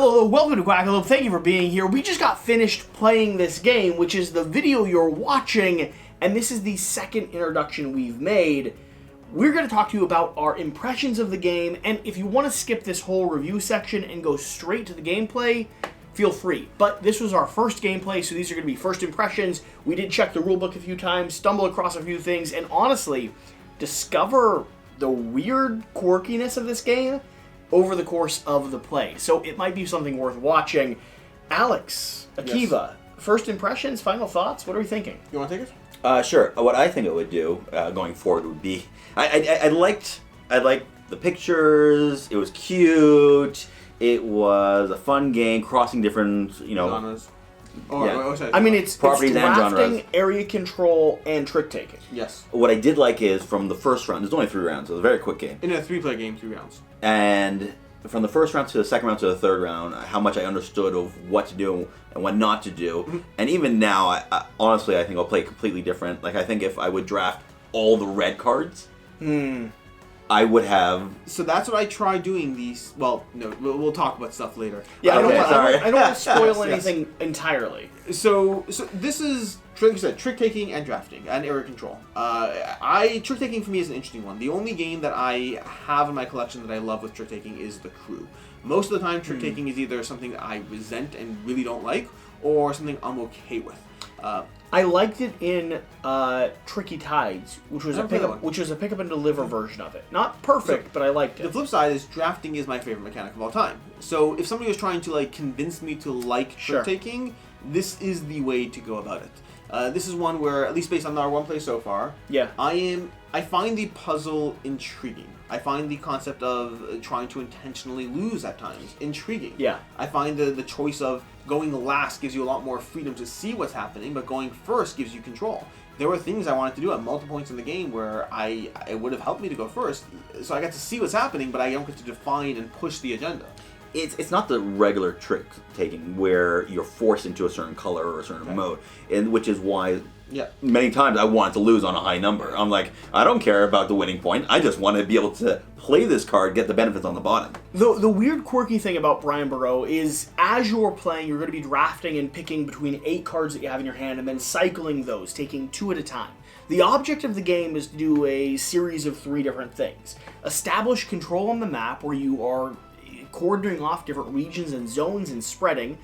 Hello, welcome to Quackalope. Thank you for being here. We just got finished playing this game, which is the video you're watching, and this is the second introduction we've made. We're going to talk to you about our impressions of the game, and if you want to skip this whole review section and go straight to the gameplay, feel free. But this was our first gameplay, so these are going to be first impressions. We did check the rulebook a few times, stumble across a few things, and honestly, discover the weird quirkiness of this game over the course of the play. So it might be something worth watching. Alex, Akiva, first impressions, final thoughts? What are we thinking? You want to take it? Sure. What I think it would do going forward would be, I liked the pictures. It was cute. It was a fun game, crossing different, Genres. I mean, it's properties and drafting, genres. area control, and trick taking. Yes. What I did like is from the first round. There's only 3 rounds. So it was a very quick game. In a 3-player game, 3 rounds. And from the first round to the second round to the third round, how much I understood of what to do and what not to do. Mm-hmm. And even now, I honestly, I think I'll play completely different. Like, I think if I would draft all the red cards, I would have... So that's what I tried doing these... Well, no, we'll talk about stuff later. Yeah, Okay, I don't want to spoil anything entirely. So this is, like you said, trick-taking and drafting, and area control. Trick-taking for me is an interesting one. The only game that I have in my collection that I love with trick-taking is The Crew. Most of the time, trick-taking is either something that I resent and really don't like, or something I'm okay with. I liked it in Tricky Tides, which was a pick up and deliver version of it. Not perfect, but I liked it. The flip side is drafting is my favorite mechanic of all time. So if somebody was trying to convince me to like trick-taking, this is the way to go about it. This is one where, at least based on our one play so far, I find the puzzle intriguing. I find the concept of trying to intentionally lose at times intriguing. Yeah. I find the choice of going last gives you a lot more freedom to see what's happening, but going first gives you control. There were things I wanted to do at multiple points in the game where it would have helped me to go first, so I got to see what's happening, but I don't get to define and push the agenda. It's not the regular trick taking where you're forced into a certain color or a certain mode, and which is why many times I wanted to lose on a high number. I'm like, I don't care about the winning point. I just want to be able to play this card, get the benefits on the bottom. The weird quirky thing about Brian Boru is as you're playing, you're going to be drafting and picking between 8 cards that you have in your hand and then cycling those, taking 2 at a time. The object of the game is to do a series of 3 different things. Establish control on the map where you are cordoning off different regions and zones and spreading,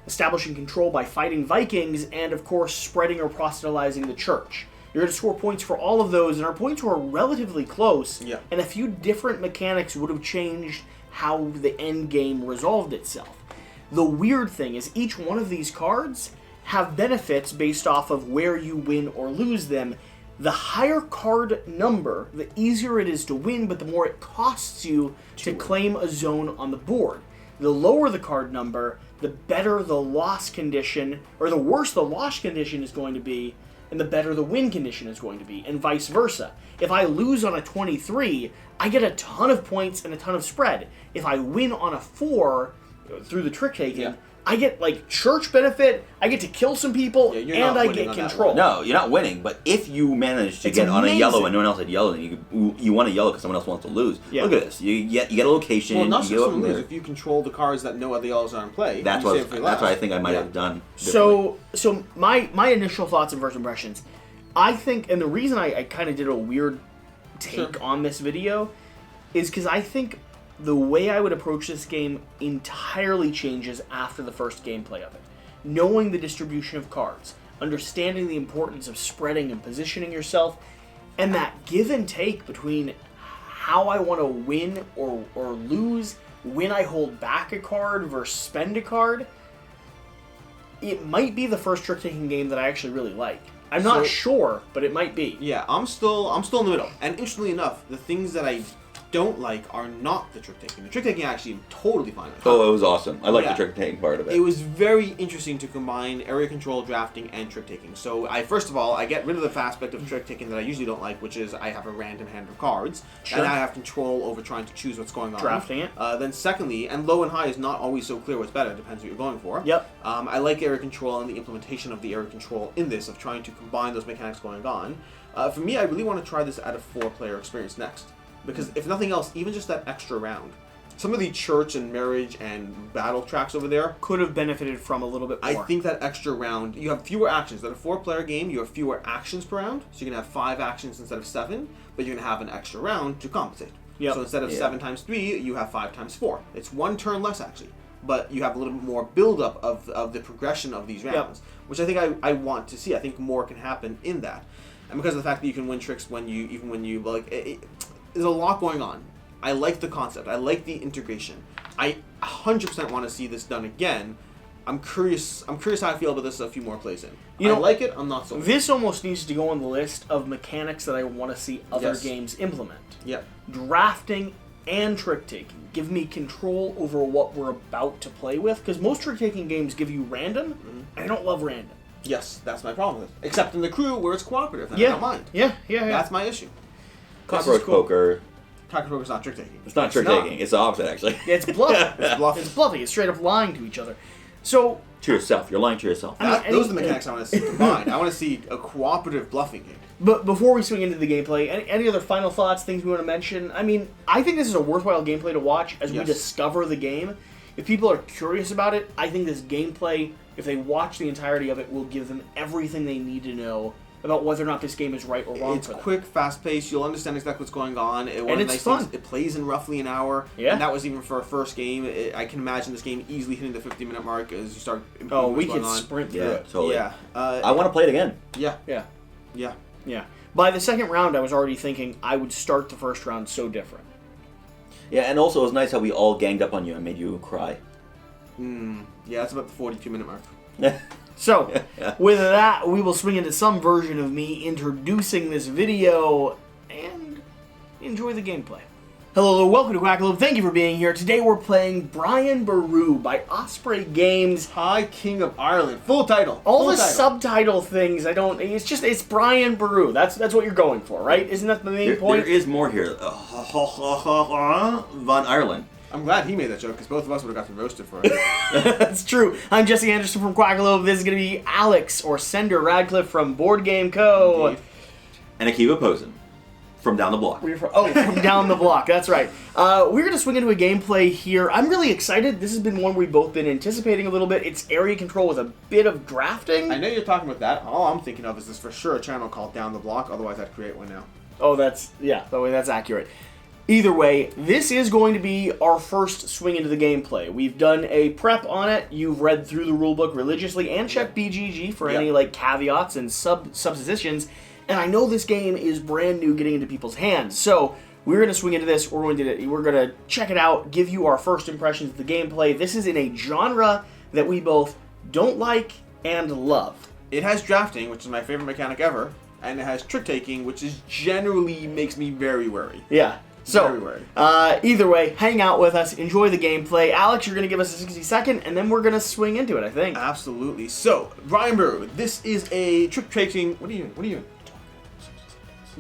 establishing control by fighting Vikings, and of course spreading or proselytizing the church. You're going to score points for all of those, and our points were relatively close, and a few different mechanics would have changed how the end game resolved itself. The weird thing is each one of these cards have benefits based off of where you win or lose them. The higher card number, the easier it is to win, but the more it costs you to claim a zone on the board. The lower the card number, the better the loss condition, or the worse the loss condition is going to be, and the better the win condition is going to be, and vice versa. If I lose on a 23, I get a ton of points and a ton of spread. If I win on a 4, through the trick-taking, I get, church benefit, I get to kill some people, and I get control. No, you're not winning, but if you manage to get on a yellow and no one else had yellow, then you want a yellow because someone else wants to lose. Yeah. Look at this. You get a location. Well, not just someone lose. If you control the cards that no other yellows are in play, that's what I think I might have done. So my initial thoughts and first impressions, I think, and the reason I kind of did a weird take on this video is because I think the way I would approach this game entirely changes after the first gameplay of it. Knowing the distribution of cards, understanding the importance of spreading and positioning yourself, and that give and take between how I want to win or lose when I hold back a card versus spend a card, it might be the first trick-taking game that I actually really like. I'm not sure, but it might be. Yeah, I'm still in the middle. And interestingly enough, the things that I don't like are not the trick-taking. The trick-taking actually I'm totally fine with. Oh, it was awesome. I like the trick-taking part of it. It was very interesting to combine area control, drafting, and trick-taking. So first of all, I get rid of the aspect of trick-taking that I usually don't like, which is I have a random hand of cards, and I have control over trying to choose what's going on. Drafting it. Then secondly, and low and high is not always so clear what's better, depends what you're going for. Yep. I like area control and the implementation of the area control in this, of trying to combine those mechanics going on. For me, I really want to try this at a 4-player experience next. Because if nothing else, even just that extra round some of the church and marriage and battle tracks over there could have benefited from a little bit more. I think that extra round, you have fewer actions. At a 4-player game, you have fewer actions per round, so you can have 5 actions instead of 7, but you're going to have an extra round to compensate. Yep. So instead of 7 times 3, you have 5 times 4. It's 1 turn less, actually. But you have a little bit more build-up of the progression of these rounds, which I think I want to see. I think more can happen in that. And because of the fact that you can win tricks when you like, there's a lot going on. I like the concept. I like the integration. I 100% want to see this done again. I'm curious how I feel about this a few more plays in. I like it. I'm not so. This almost needs to go on the list of mechanics that I want to see other games implement. Yeah. Drafting and trick taking. Give me control over what we're about to play with, because most trick taking games give you random, and I don't love random. Yes, that's my problem with it. Except in the crew where it's cooperative, and I don't mind. Yeah. That's my issue. Cockroach poker. Cockroach poker's not trick taking. It's not trick taking. It's the opposite, actually. It's bluffing. It's bluffing. It's straight up lying to each other. So to yourself. You're lying to yourself. Those are the mechanics I want to see combined. I want to see a cooperative bluffing game. But before we swing into the gameplay, any other final thoughts, things we want to mention? I mean, I think this is a worthwhile gameplay to watch as we discover the game. If people are curious about it, I think this gameplay, if they watch the entirety of it, will give them everything they need to know about whether or not this game is right or wrong for them. It's quick, fast-paced. You'll understand exactly what's going on. And it's fun. It plays in roughly an hour. Yeah. And that was even for a first game. I can imagine this game easily hitting the 50-minute mark as you start improving Oh, we what's could going on. sprint through it. Totally. Yeah. I want to play it again. Yeah. By the second round, I was already thinking I would start the first round so different. Yeah, and also it was nice how we all ganged up on you and made you cry. Yeah, that's about the 42-minute mark. So, with that, we will swing into some version of me introducing this video and enjoy the gameplay. Hello, welcome to Quackalope. Thank you for being here. Today we're playing Brian Boru by Osprey Games. High King of Ireland. Full title. Subtitle things, it's Brian Boru. That's what you're going for, right? Isn't that the main point? There is more here. Von Ireland. I'm glad he made that joke, because both of us would have got roasted for it. That's true. I'm Jesse Anderson from Quackalope. This is going to be Alex, or Sender Radcliffe from Board Game Co. Indeed. And Akiva Posen. From down the block. From down the block. That's right. We're going to swing into a gameplay here. I'm really excited. This has been one we've both been anticipating a little bit. It's area control with a bit of drafting. I know you're talking about that. All I'm thinking of is this for sure a channel called Down the Block. Otherwise, I'd create one now. Oh, that's accurate. Either way, this is going to be our first swing into the gameplay. We've done a prep on it. You've read through the rulebook religiously and checked BGG for any caveats and suppositions. And I know this game is brand new getting into people's hands. So we're going to swing into this. We're going to check it out, give you our first impressions of the gameplay. This is in a genre that we both don't like and love. It has drafting, which is my favorite mechanic ever, and it has trick-taking, which is generally makes me very wary. Yeah. So, either way, hang out with us, enjoy the gameplay. Alex, you're going to give us a 60-second, and then we're going to swing into it, I think. Absolutely. So, Brian Boru, this is a trick-taking... What are you doing?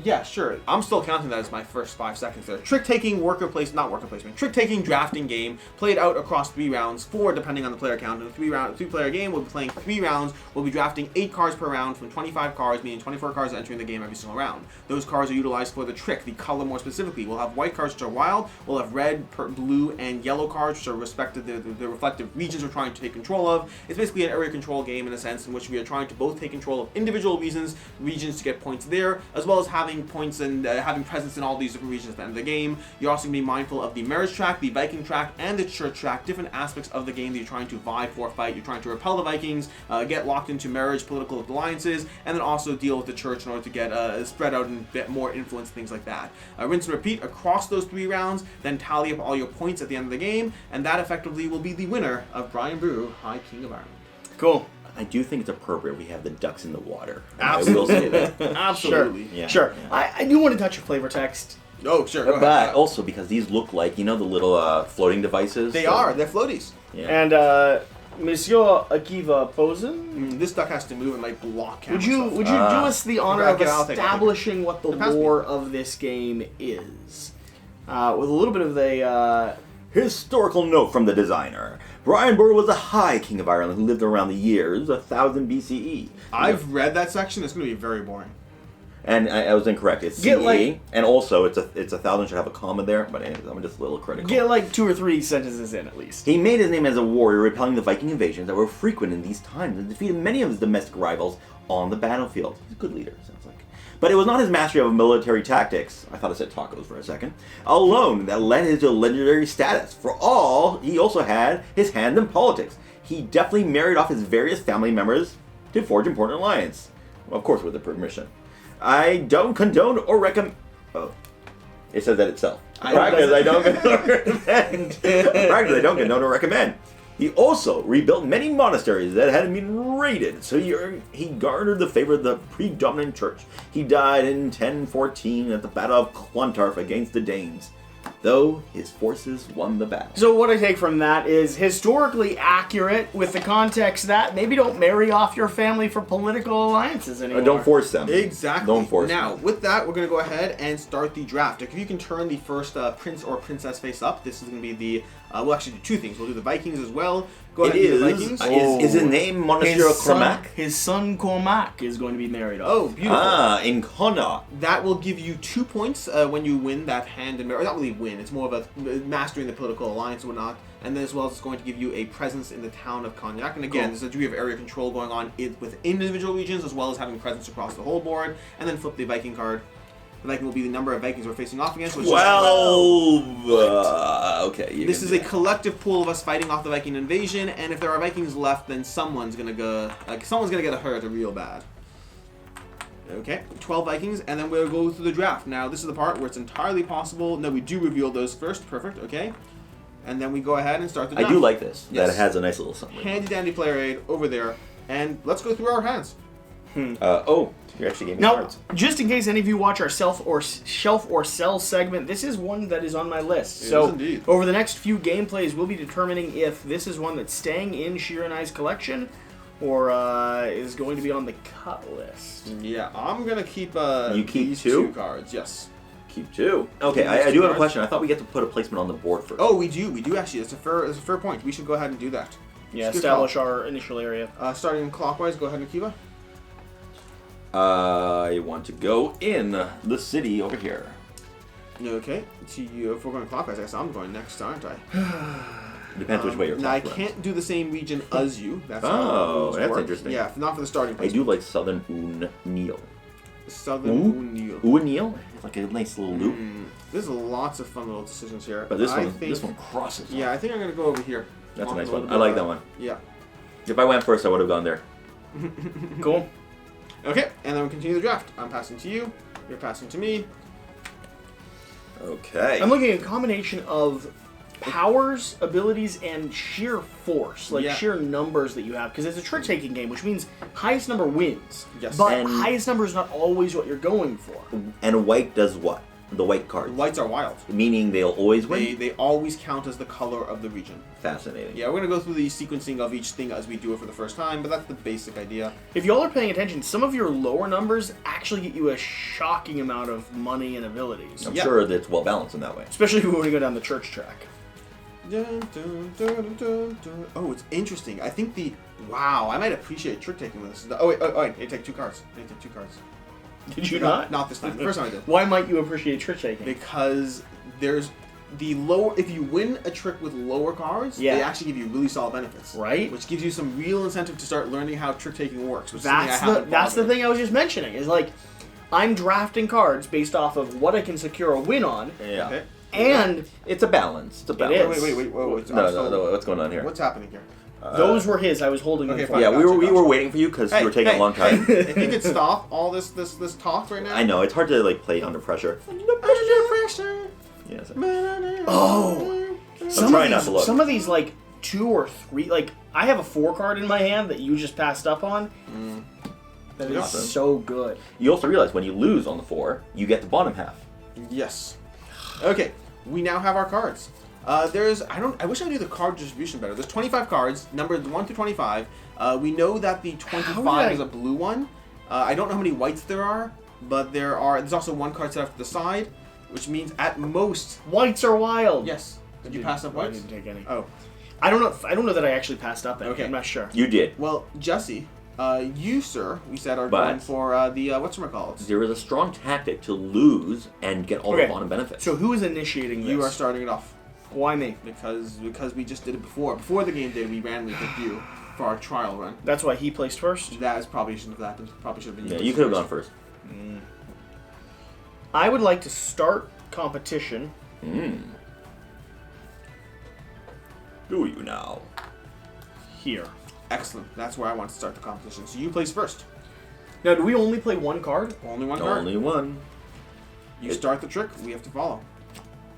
Yeah, sure. I'm still counting that as my first 5 seconds there. Trick-taking, trick-taking drafting game, played out across 3 rounds, 4 depending on the player count. In a 3-player game, we'll be playing 3 rounds. We'll be drafting 8 cards per round from 25 cards, meaning 24 cards entering the game every single round. Those cards are utilized for the trick, the color more specifically. We'll have white cards which are wild, we'll have red, blue, and yellow cards which are the reflective regions we're trying to take control of. It's basically an area control game in a sense in which we are trying to both take control of individual regions to get points there, as well as having points and having presence in all these different regions at the end of the game. You're also going to be mindful of the marriage track, the Viking track, and the church track, different aspects of the game that you're trying to vie for, fight. You're trying to repel the Vikings, get locked into marriage, political alliances, and then also deal with the church in order to get spread out and get more influence, things like that. Rinse and repeat across those 3 rounds, then tally up all your points at the end of the game, and that effectively will be the winner of Brian Boru, High King of Ireland. Cool. I do think it's appropriate we have the ducks in the water. Absolutely. I will say that. Absolutely. Sure. Yeah, sure. Yeah. I do want to touch a flavor text. Oh, sure. Go but ahead. Also because these look like, the little floating devices. They are. They're floaties. Yeah. And Monsieur Akiva Posen? This duck has to move and block camera Would you do us the honor of establishing what the lore of this game is? With a little bit of the historical note from the designer. Brian Boru was a high king of Ireland who lived around the years 1000 BCE. I've read that section. It's going to be very boring. And I was incorrect. It's CE, and also it's 1,000 should have a comma there, but anyways, I'm just a little critical. Get like 2 or 3 sentences in at least. He made his name as a warrior, repelling the Viking invasions that were frequent in these times, and defeated many of his domestic rivals on the battlefield. He's a good leader, sounds like. But it was not his mastery of military tactics, I thought I said tacos for a second, alone that led him to legendary status. For all, he also had his hand in politics. He definitely married off his various family members to forge important alliance. Of course, with the permission. I don't condone or recommend... Oh. It says that itself. Practice, I don't condone or recommend. Practice, I don't condone or recommend. He also rebuilt many monasteries that had been raided, so he garnered the favor of the predominant church. He died in 1014 at the Battle of Clontarf against the Danes, though his forces won the battle. So what I take from that is historically accurate with the context that maybe don't marry off your family for political alliances anymore. Or don't force them. Exactly. Don't force them. Now, with that, we're going to go ahead and start the draft. If you can turn the first prince or princess face up, this is going to be the... we'll actually do 2 things. We'll do the Vikings as well. Go ahead and do the Vikings. Is his name Monastery Cormac? His son Cormac is going to be married off. Oh, beautiful. In Connaught. That will give you 2 points when you win that hand in marriage. Not really win, it's more of a mastering the political alliance and whatnot. And then as well as it's going to give you a presence in the town of Cognac. And again, there's a degree of area control going on within individual regions as well as having presence across the whole board. And then flip the Viking card. The Viking will be the number of Vikings we're facing off against, which 12! Okay. This is a collective pool of us fighting off the Viking invasion, and if there are Vikings left, then someone's gonna get hurt real bad. Okay, 12 Vikings, and then we'll go through the draft. Now, this is the part where it's entirely possible. No, we do reveal those first. Perfect, okay. And then we go ahead and start the draft. I do like this. Yes. That it has a nice little summary. Handy dandy player aid over there, and let's go through our hands. You actually gave me cards. Just in case any of you watch our shelf or sell segment, this is one that is on my list. It is indeed. Over the next few gameplays, we'll be determining if this is one that's staying in Shira and I's collection or is going to be on the cut list. Yeah, I'm going to keep you keep these 2 cards, yes. Keep 2. Okay, I do have a question. I thought we get to put a placement on the board first. Oh, we do actually. It's a fair point. We should go ahead and do that. Yeah, establish our initial area. Starting clockwise, go ahead and Akiva. I want to go in the city over here. Okay. So if we're going clockwise, I guess I'm going next, aren't I? Depends which way you're Now, I clockwise. can't do the same region as you. That's that's interesting. Yeah, not for the starting place. I do like Southern O'Neill. Southern O'Neill. O'Neill? It's like a nice little loop. There's lots of fun little decisions here. But this one crosses. Yeah, I think I'm going to go over here. That's a nice one. I like that one. Yeah. If I went first, I would have gone there. Cool. Okay, and then we continue the draft. I'm passing to you. You're passing to me. Okay. I'm looking at a combination of powers, abilities, and sheer force, like sheer numbers that you have, because it's a trick-taking game, which means highest number wins. Yes. But highest number is not always what you're going for. And white does what? The white cards. Whites are wild. Meaning they'll always win? They always count as the color of the region. Fascinating. Yeah, we're going to go through the sequencing of each thing as we do it for the first time, but that's the basic idea. If y'all are paying attention, some of your lower numbers actually get you a shocking amount of money and abilities. I'm sure that it's well balanced in that way. Especially when we go down the church track. Dun, dun, dun, dun, dun. Oh, it's interesting. I think wow, I might appreciate trick-taking with this. Oh, wait, I take 2 cards. I take 2 cards. Did you not? Not this time. The first time I did. Why might you appreciate trick taking? Because there's the lower. If you win a trick with lower cards, they actually give you really solid benefits. Right. Which gives you some real incentive to start learning how trick taking works. Which that's the thing I was just mentioning. Is like, I'm drafting cards based off of what I can secure a win on. Yeah. Okay. And it's a balance. It's a balance. Wait. Whoa, no. What's going on here? What's happening here? Those were his. I was holding them. Yeah, we were waiting for you because you were taking a long time. If you could stop all this talk right now. I know it's hard to like play under pressure. Under pressure. Yes. Oh. Some of these like 2 or 3. Like I have a 4 card in my hand that you just passed up on. That is so good. You also realize when you lose on the 4, you get the bottom half. Yes. Okay. We now have our cards. I wish I knew the card distribution better. There's 25 cards, numbered 1 through 25. We know that the 25 is a blue one. I don't know how many whites there are, but there's also 1 card set off to the side, which means at most whites are wild. Yes. Did you pass up whites? I didn't take any. Oh. I don't know that I actually passed up any. Okay. I'm not sure. You did. Well, Jesse You, sir, we said are going for the whatchamacallit. There is a strong tactic to lose and get all the bottom benefits. So who is initiating this? You are starting it off. Why me? Because we just did it before. Before the game day, we randomly picked you for our trial run. That's why he placed first? That is probably shouldn't have happened. Probably should have been you. Yeah, you could have gone first. I would like to start competition. Do you now? Here. Excellent. That's where I want to start the competition. So you place first. Now, do we only play one card? Only one card. Only one. You start the trick. We have to follow.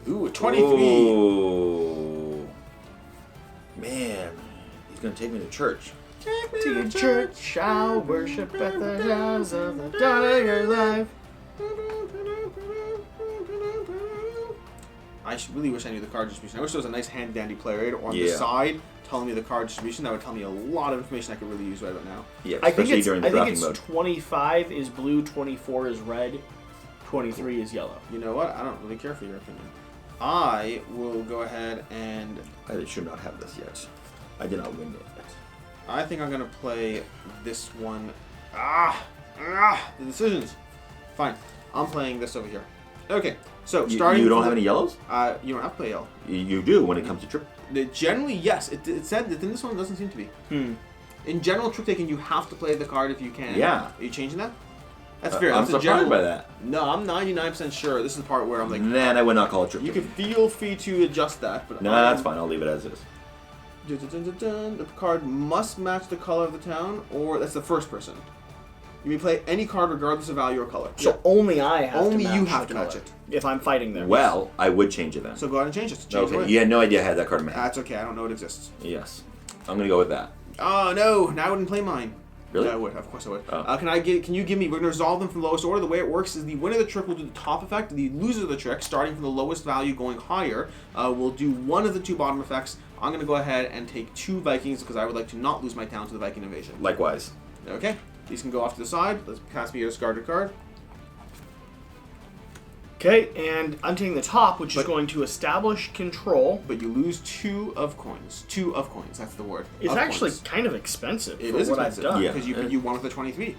Ooh, a 23. Ooh. Man, he's going to take me to church. Take me to church. I'll worship at the house of the dawn of your life. I really wish I knew the card distribution. I wish there was a nice hand-dandy player aid on the side telling me the card distribution. That would tell me a lot of information I could really use right about now. Yeah, especially during the drafting mode. 25 is blue, 24 is red, 23 is yellow. You know what? I don't really care for your opinion. I will go ahead and... I should not have this yet. I did not win it yet. I think I'm going to play this one. The decisions. Fine. I'm playing this over here. Okay, so starting... You don't have any yellows? You don't have to play yellow. You do when it comes to trick. Generally, yes. It said that in this one doesn't seem to be. In general trick taking, you have to play the card if you can. Yeah. Are you changing that? That's fair. I'm surprised by that. No, I'm 99% sure. This is the part where I'm like... Then I would not call it trick. You can feel free to adjust that, but... No, that's fine. I'll leave it as is. The card must match the color of the town, or that's the first person. You may play any card regardless of value or color. So only I have only to match you have the to match color it. if I'm fighting there. Well, I would change it then. So go ahead and change it. Okay, you had no idea I had that card in my hand. That's okay. I don't know it exists. Yes. I'm going to go with that. Oh, no. Now I wouldn't play mine. Really? Yeah, I would. Of course I would. Oh. Can you give me... We're going to resolve them from lowest order. The way it works is the winner of the trick will do the top effect. The loser of the trick, starting from the lowest value going higher, will do one of the two bottom effects. I'm going to go ahead and take 2 Vikings because I would like to not lose my town to the Viking invasion. Likewise. Okay. These can go off to the side. Let's pass me your discarded card. Okay, and I'm taking the top, which is going to establish control. But you lose 2 of coins. 2 of coins. That's the word. It's actually kind of expensive for what expensive. I've done. Yeah. Because you won with the 23.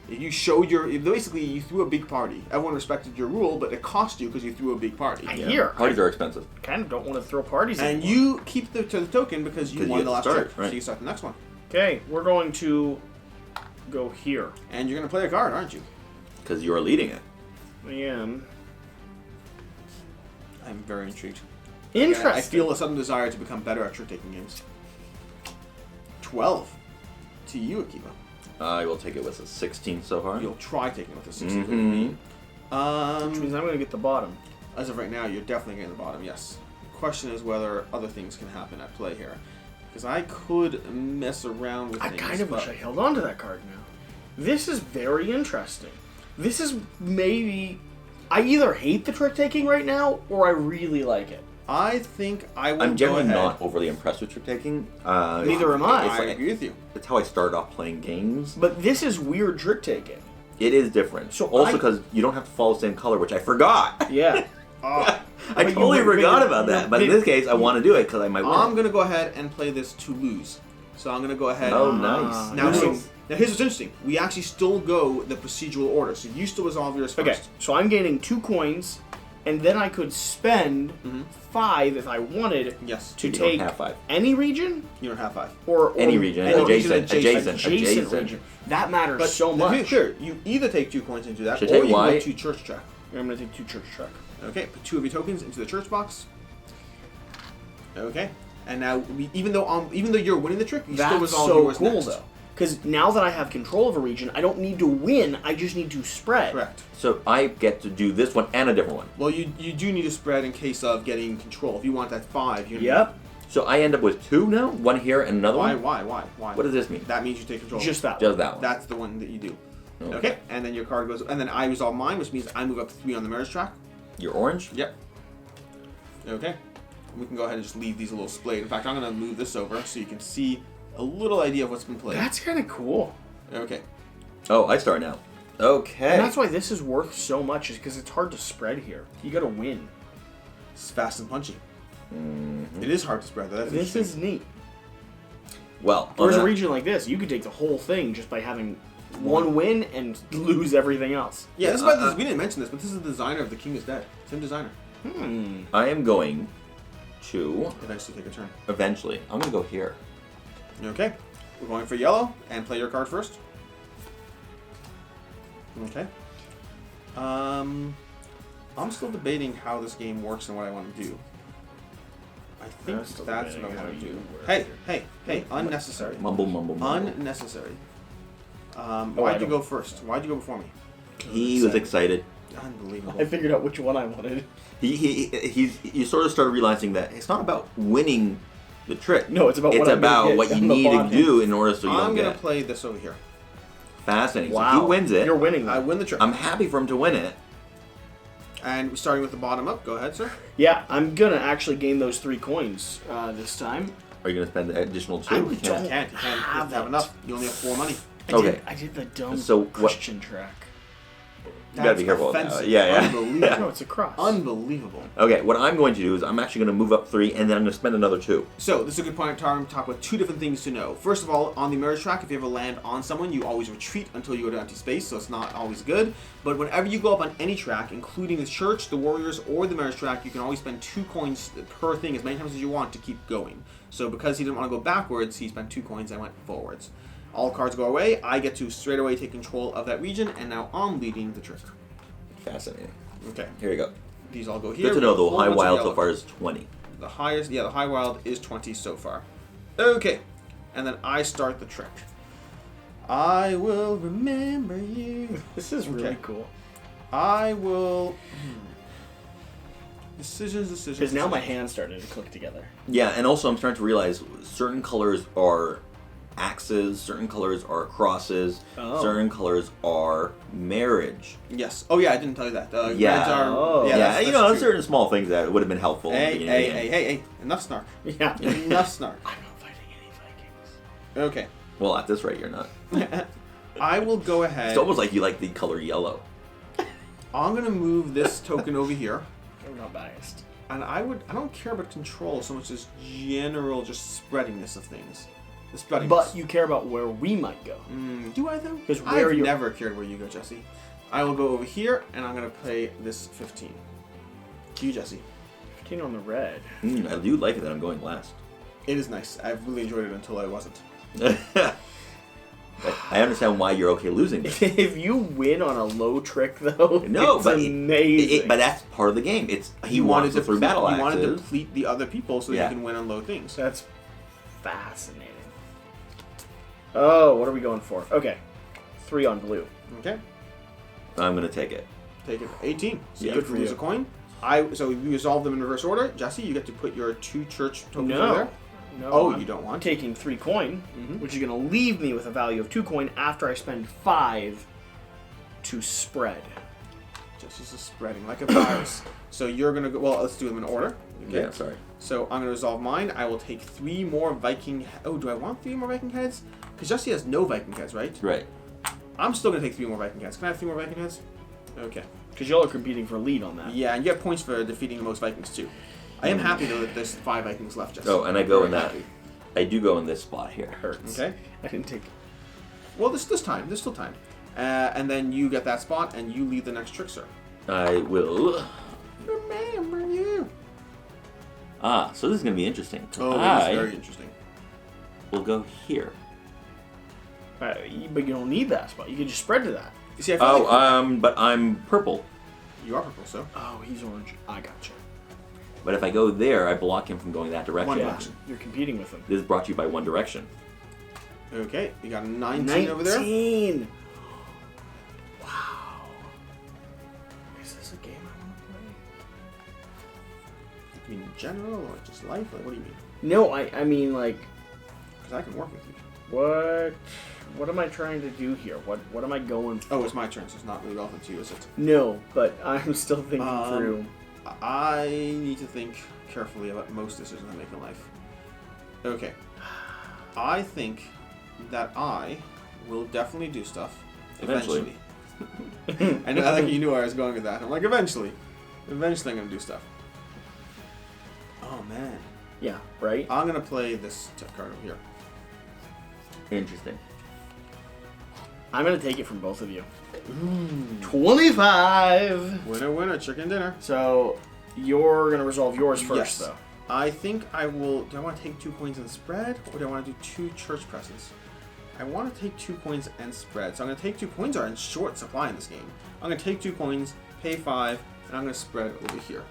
You showed basically you threw a big party. Everyone respected your rule, but it cost you because you threw a big party. I hear. Parties are expensive. Kind of don't want to throw parties And anymore. you keep the token because you won the last trick. Right. So you start the next one. Okay, we're going to go here. And you're going to play a card, aren't you? Because you're leading it. I am. I'm very intrigued. Interesting. I feel a sudden desire to become better at trick-taking games. 12. To you, Akiva. I will take it with a 16 so far. You'll try taking it with a 16. Which means I'm going to get the bottom. As of right now, you're definitely getting the bottom, yes. The question is whether other things can happen at play here. Because I could mess around with things. I kind of wish I held on to that card now. This is very interesting. This is maybe... I either hate the trick-taking right now, or I really like it. I think I will I'm generally go ahead. not overly impressed with trick-taking. Neither am I. I agree with you. It's how I started off playing games. But this is weird trick-taking. It is different. So also because you don't have to follow the same color, which I forgot. Yeah. I totally forgot about that. But in this case, I want to do it because I might win. I'm going to go ahead and play this to lose. So I'm going to go ahead. Oh, nice. Now, Nice. now here's what's interesting. We actually still go the procedural order. So you still resolve yours first. Okay, so I'm gaining 2 coins, and then I could spend 5 if I wanted Yes. to You don't take have 5. any region You don't have 5. or Any region. or Adjacent. adjacent region. That matters But so much. Sure, you either take 2 coins into that, Should or take you Y. go to church track. I'm going to take 2 church track. Okay, put 2 of your tokens into the church box. Okay, and now even though you're winning the trick, you still That's resolve so yours cool, next. though. Because now that I have control of a region, I don't need to win, I just need to spread. Correct. So I get to do this one and a different one. Well, you do need to spread in case of getting control. If you want that 5, you Yep. So I end up with 2 now? One here and another Why? one? Why? What does this mean? That means you take control. Just that Just that one. That's the one that you do. Okay. Okay, and then your card goes, and then I resolve mine, which means I move up 3 on the marriage track. You're orange? Yep. Okay. We can go ahead and just leave these a little splayed. In fact, I'm going to move this over so you can see a little idea of what's been played. That's kind of cool. Okay. Oh, I start now. Okay. And that's why this is worth so much, is because it's hard to spread here. You got to win. It's fast and punchy. It is hard to spread, though. That's This interesting. is neat. Well, whereas a region like this, you could take the whole thing just by having one win and lose everything else. Yeah, we didn't mention this, but this is the designer of The King is Dead. Same designer. I am going to eventually take a turn. Eventually. I'm going to go here. Okay. We're going for yellow, and play your card first. Okay. I'm still debating how this game works and what I want to do. I think that's what I want to do. Hey, unnecessary. Mumble. Unnecessary. Why'd you go first? Why'd you go before me? He was excited. Unbelievable. I figured out which one I wanted. You sort of started realizing that it's not about winning the trick. No, it's about what you need to do in order so you don't get. I'm going to play this over here. Fascinating. Wow. So he wins it. You're winning that. I win the trick. I'm happy for him to win it. And starting with the bottom up, go ahead, sir. Yeah, I'm going to actually gain those 3 coins this time. Are you going to spend the additional 2? You can't have enough. You only have 4 money. I did the dumb Christian track. You gotta be careful with that. Yeah. Unbelievable. No, it's a cross. Unbelievable. Okay, what I'm going to do is I'm actually going to move up 3, and then I'm going to spend another 2. So, this is a good point of time to talk about 2 different things to know. First of all, on the mirror track, if you ever land on someone, you always retreat until you go to empty space, so it's not always good. But whenever you go up on any track, including the church, the warriors, or the mirror track, you can always spend 2 coins per thing as many times as you want to keep going. So, because he didn't want to go backwards, he spent 2 coins and went forwards. All cards go away. I get to straight away take control of that region, and now I'm leading the trick. Fascinating. Okay. Here you go. These all go here. Good to know, though. High wild so far is 20. The high wild is 20 so far. Okay. And then I start the trick. I will remember you. This is really cool. I will... Decisions. Because now my hand's starting to click together. Yeah, and also I'm starting to realize certain colors are axes, certain colors are crosses, certain colors are marriage. Yes. Oh yeah, I didn't tell you that. Yeah. Reds are, that's certain small things that would have been helpful. Hey, enough snark. Yeah. Enough snark. I'm not fighting any Vikings. Okay. Well, at this rate, you're not. I will go ahead. It's almost like you like the color yellow. I'm gonna move this token over here. I'm not biased. And I don't care about control so much as general just spreadingness of things. But you care about where we might go. Do I, though? Because I've never cared where you go, Jesse. I will go over here, and I'm going to play this 15. To you, Jesse. 15 on the red. I do like it that I'm going last. It is nice. I've really enjoyed it until I wasn't. I understand why you're okay losing this. If you win on a low trick, though, it's amazing. But that's part of the game. He wanted to through battle axes. He wanted to deplete the other people so that he can win on low things. That's fascinating. Oh, what are we going for? Okay. 3 on blue. Okay. I'm going to take it. Take it. 18. So you good get to lose a coin. So we resolve them in reverse order. Jesse, you get to put your 2 church tokens over there. No. You don't want? I'm taking 3 coin, which is going to leave me with a value of 2 coin after I spend 5 to spread. Jesse's just spreading like a virus. So you're going to go... Well, let's do them in order. Okay. Yeah, sorry. So I'm going to resolve mine. I will take 3 more Viking... Oh, do I want 3 more Viking heads? Because Jesse has no Viking heads, right? Right. I'm still going to take 3 more Viking heads. Can I have 3 more Viking heads? Okay. Because y'all are competing for lead on that. Yeah, and you get points for defeating the most Vikings, too. I am happy, though, that there's 5 Vikings left, Jesse. Oh, and I go in that... I do go in this spot here. Hurts. Okay. I didn't take... Well, there's time. There's still time. And then you get that spot, and you lead the next trick, sir. I will... Remember you. So this is going to be interesting. Oh, this is very interesting. We'll go here. But you don't need that spot. You can just spread to that. You see, but I'm purple. You are purple, so. Oh, he's orange. I gotcha. But if I go there, I block him from going that direction. One direction. You're competing with him. This is brought to you by One Direction. Okay, you got a 19 over there. 19! Wow. Is this a game I want to play? You mean in general, or just life? Like, what do you mean? No, I mean, like... Because I can work with you. What am I trying to do here? What am I going for? Oh, it's my turn, so it's not really relevant to you, is it? No, but I'm still thinking through... I need to think carefully about most decisions I make in life. Okay. I think that I will definitely do stuff. Eventually. And I think you knew where I was going with that. I'm like, eventually. Eventually I'm going to do stuff. Oh, man. Yeah, right? I'm going to play this tech card over here. Interesting. I'm going to take it from both of you. 25! Winner, winner, chicken dinner. So, you're going to resolve yours first, though. I think I will... Do I want to take 2 coins and spread, or do I want to do 2 church presses? I want to take 2 coins and spread. So I'm going to take 2 coins are in short supply in this game. I'm going to take 2 coins, pay 5, and I'm going to spread over here.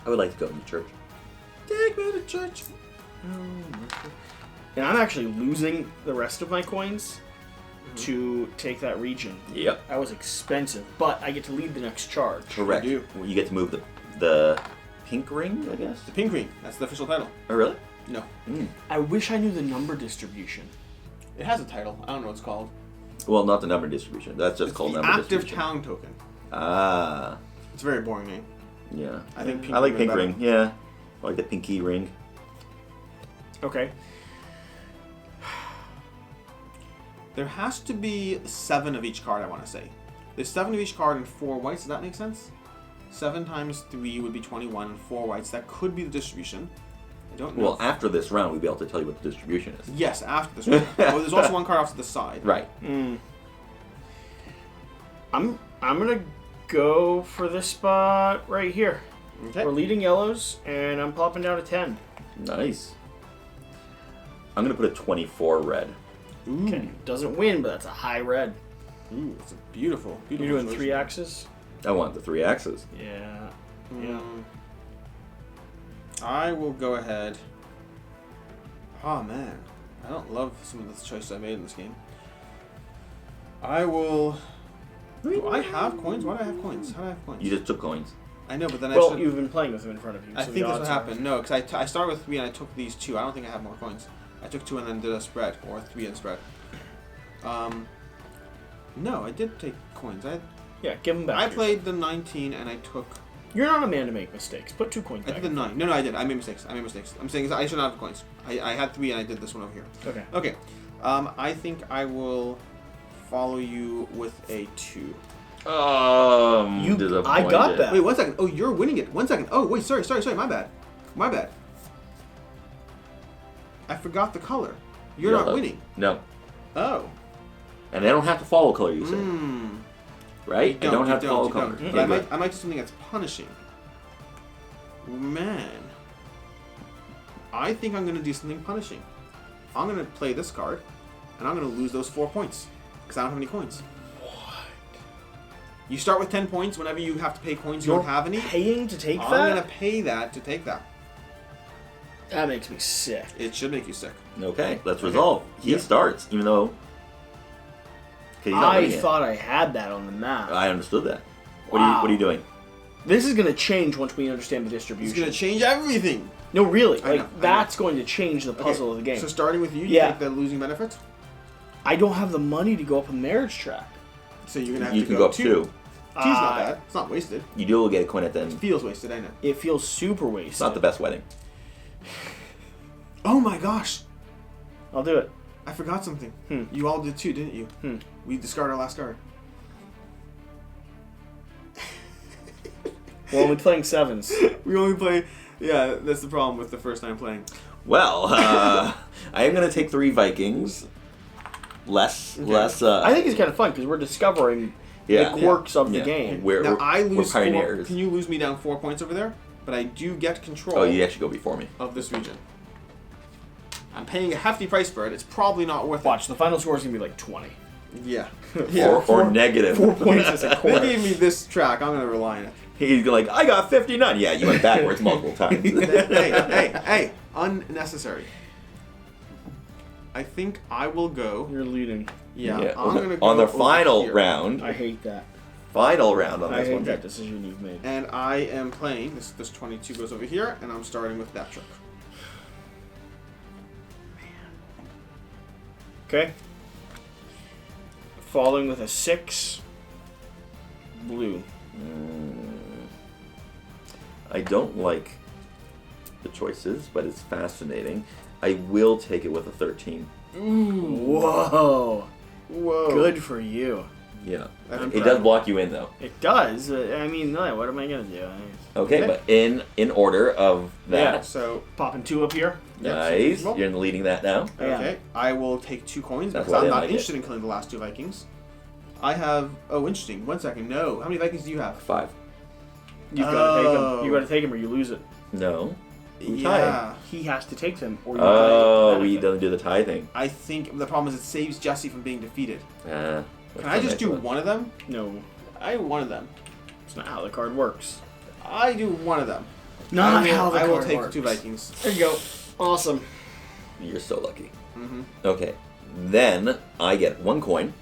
I would like to go to church. Take me to church. And I'm actually losing the rest of my coins to take that region. Yep. That was expensive, but I get to lead the next charge. Correct. You get to move the pink ring, I guess? The pink ring. That's the official title. Oh, really? No. I wish I knew the number distribution. It has a title. I don't know what it's called. Well, not the number distribution. That's just called number distribution. Active town token. Ah. It's a very boring name. Yeah. I think pink I like ring pink ring. Yeah. I like the pinky ring. Okay. There has to be 7 of each card, I want to say. There's 7 of each card and 4 whites. Does that make sense? 7 times 3 would be 21 and 4 whites. That could be the distribution. I don't know. Well, after this round, we'll be able to tell you what the distribution is. Yes, after this round. Oh, there's also 1 card off to the side. Right. I'm gonna go for this spot right here. Okay. We're leading yellows, and I'm popping down a 10. Nice. I'm going to put a 24 red. Ooh. Okay. Doesn't win, but that's a high red. Ooh, it's a beautiful, beautiful. You're doing choice. 3 axes? I want the 3 axes. Yeah. Yeah. I will go ahead. Oh man, I don't love some of the choices I made in this game. I will. Do I have coins? Why do I have coins? How do I have coins? You just took coins. I know, but then Well, I should. you've been playing with them in front of you. I so think the that's what odds are- happened. No, because I started with 3 and I took these 2. I don't think I have more coins. I took 2 and then did a spread, or 3 and spread. No, I did take coins. Yeah, give them back. I played the 19 and I took. You're not a man to make mistakes. Put 2 coins I back. did the 9. No, I did. I made mistakes. I'm saying I should not have coins. I had 3 and I did this one over here. Okay. Okay. I think I will follow you with a 2. Disappointed. I got that. Wait, 1 second. Oh, you're winning it. 1 second. Oh, wait, sorry. My bad. I forgot the color. You're not winning. No. Oh. And they don't have to follow color, you say. Right? They don't have to follow color. But I might do something that's punishing. Man. I think I'm going to do something punishing. I'm going to play this card, and I'm going to lose those 4 points. Because I don't have any coins. You start with 10 points. Whenever you have to pay coins, you don't have any. Paying to take that? I'm going to pay that to take that. That makes me sick. It should make you sick. Okay, let's resolve. He starts, even though... I thought I had that on the map. I understood that. Wow. What are you doing? This is going to change once we understand the distribution. It's going to change everything. No, really. I know. That's going to change the puzzle of the game. So starting with you take the losing benefit? I don't have the money to go up a marriage track. So you're going to have You to can go go up 2. 2's not bad. It's not wasted. You do get a coin at the It end. feels wasted, I know. It feels super wasted. It's not the best wedding. Oh my gosh. I'll do it. I forgot something. You all did too, didn't you? We discarded our last card. We're only playing 7s. We only play... Yeah, that's the problem with the first time playing. Well, I am going to take 3 Vikings. Less... I think it's kind of fun because we're discovering the quirks of the game. Now, I lose we're pioneers. 4... Can you lose me down 4 points over there? But I do get control... Oh, you actually go before me. ...of this region. I'm paying a hefty price for it. It's probably not worth Watch, the final score is going to be like 20. it. Yeah. Or negative. 4 points is a They quarter. gave me this track. I'm going to rely on it. He's like, I got 59. Yeah, you went backwards multiple times. hey, unnecessary. I think I will go. You're leading. Yeah, Yeah, I'm going to go on the over final here. round. I hate that. Final round on I this hate one. that decision you've made. And I am playing, this 22 goes over here, and I'm starting with that truck. Okay. Following with a 6. Blue. I don't like the choices, but it's fascinating. I will take it with a 13. Whoa. Whoa. Good for you. Yeah. That's It incredible. does block you in, though. It does. I mean, no, what am I going to do? Okay, but in order of that. Yeah. So, Popping 2 up here. Nice. You're leading that now. Okay. I will take 2 coins because I'm not interested in killing the last 2 Vikings. I have. Oh, interesting. 1 second. No. How many Vikings do you have? 5. You've got to take them. You got to take them, or you lose it. No. Yeah. He has to take them, or he doesn't do the tie thing. I think the problem is it saves Jesse from being defeated. Can I just do one of them? No. I do one of them. It's not how the card works. I do one of them. Not how the card works. I will take 2 Vikings. There you go. Awesome. You're so lucky. Okay. Then I get 1 coin,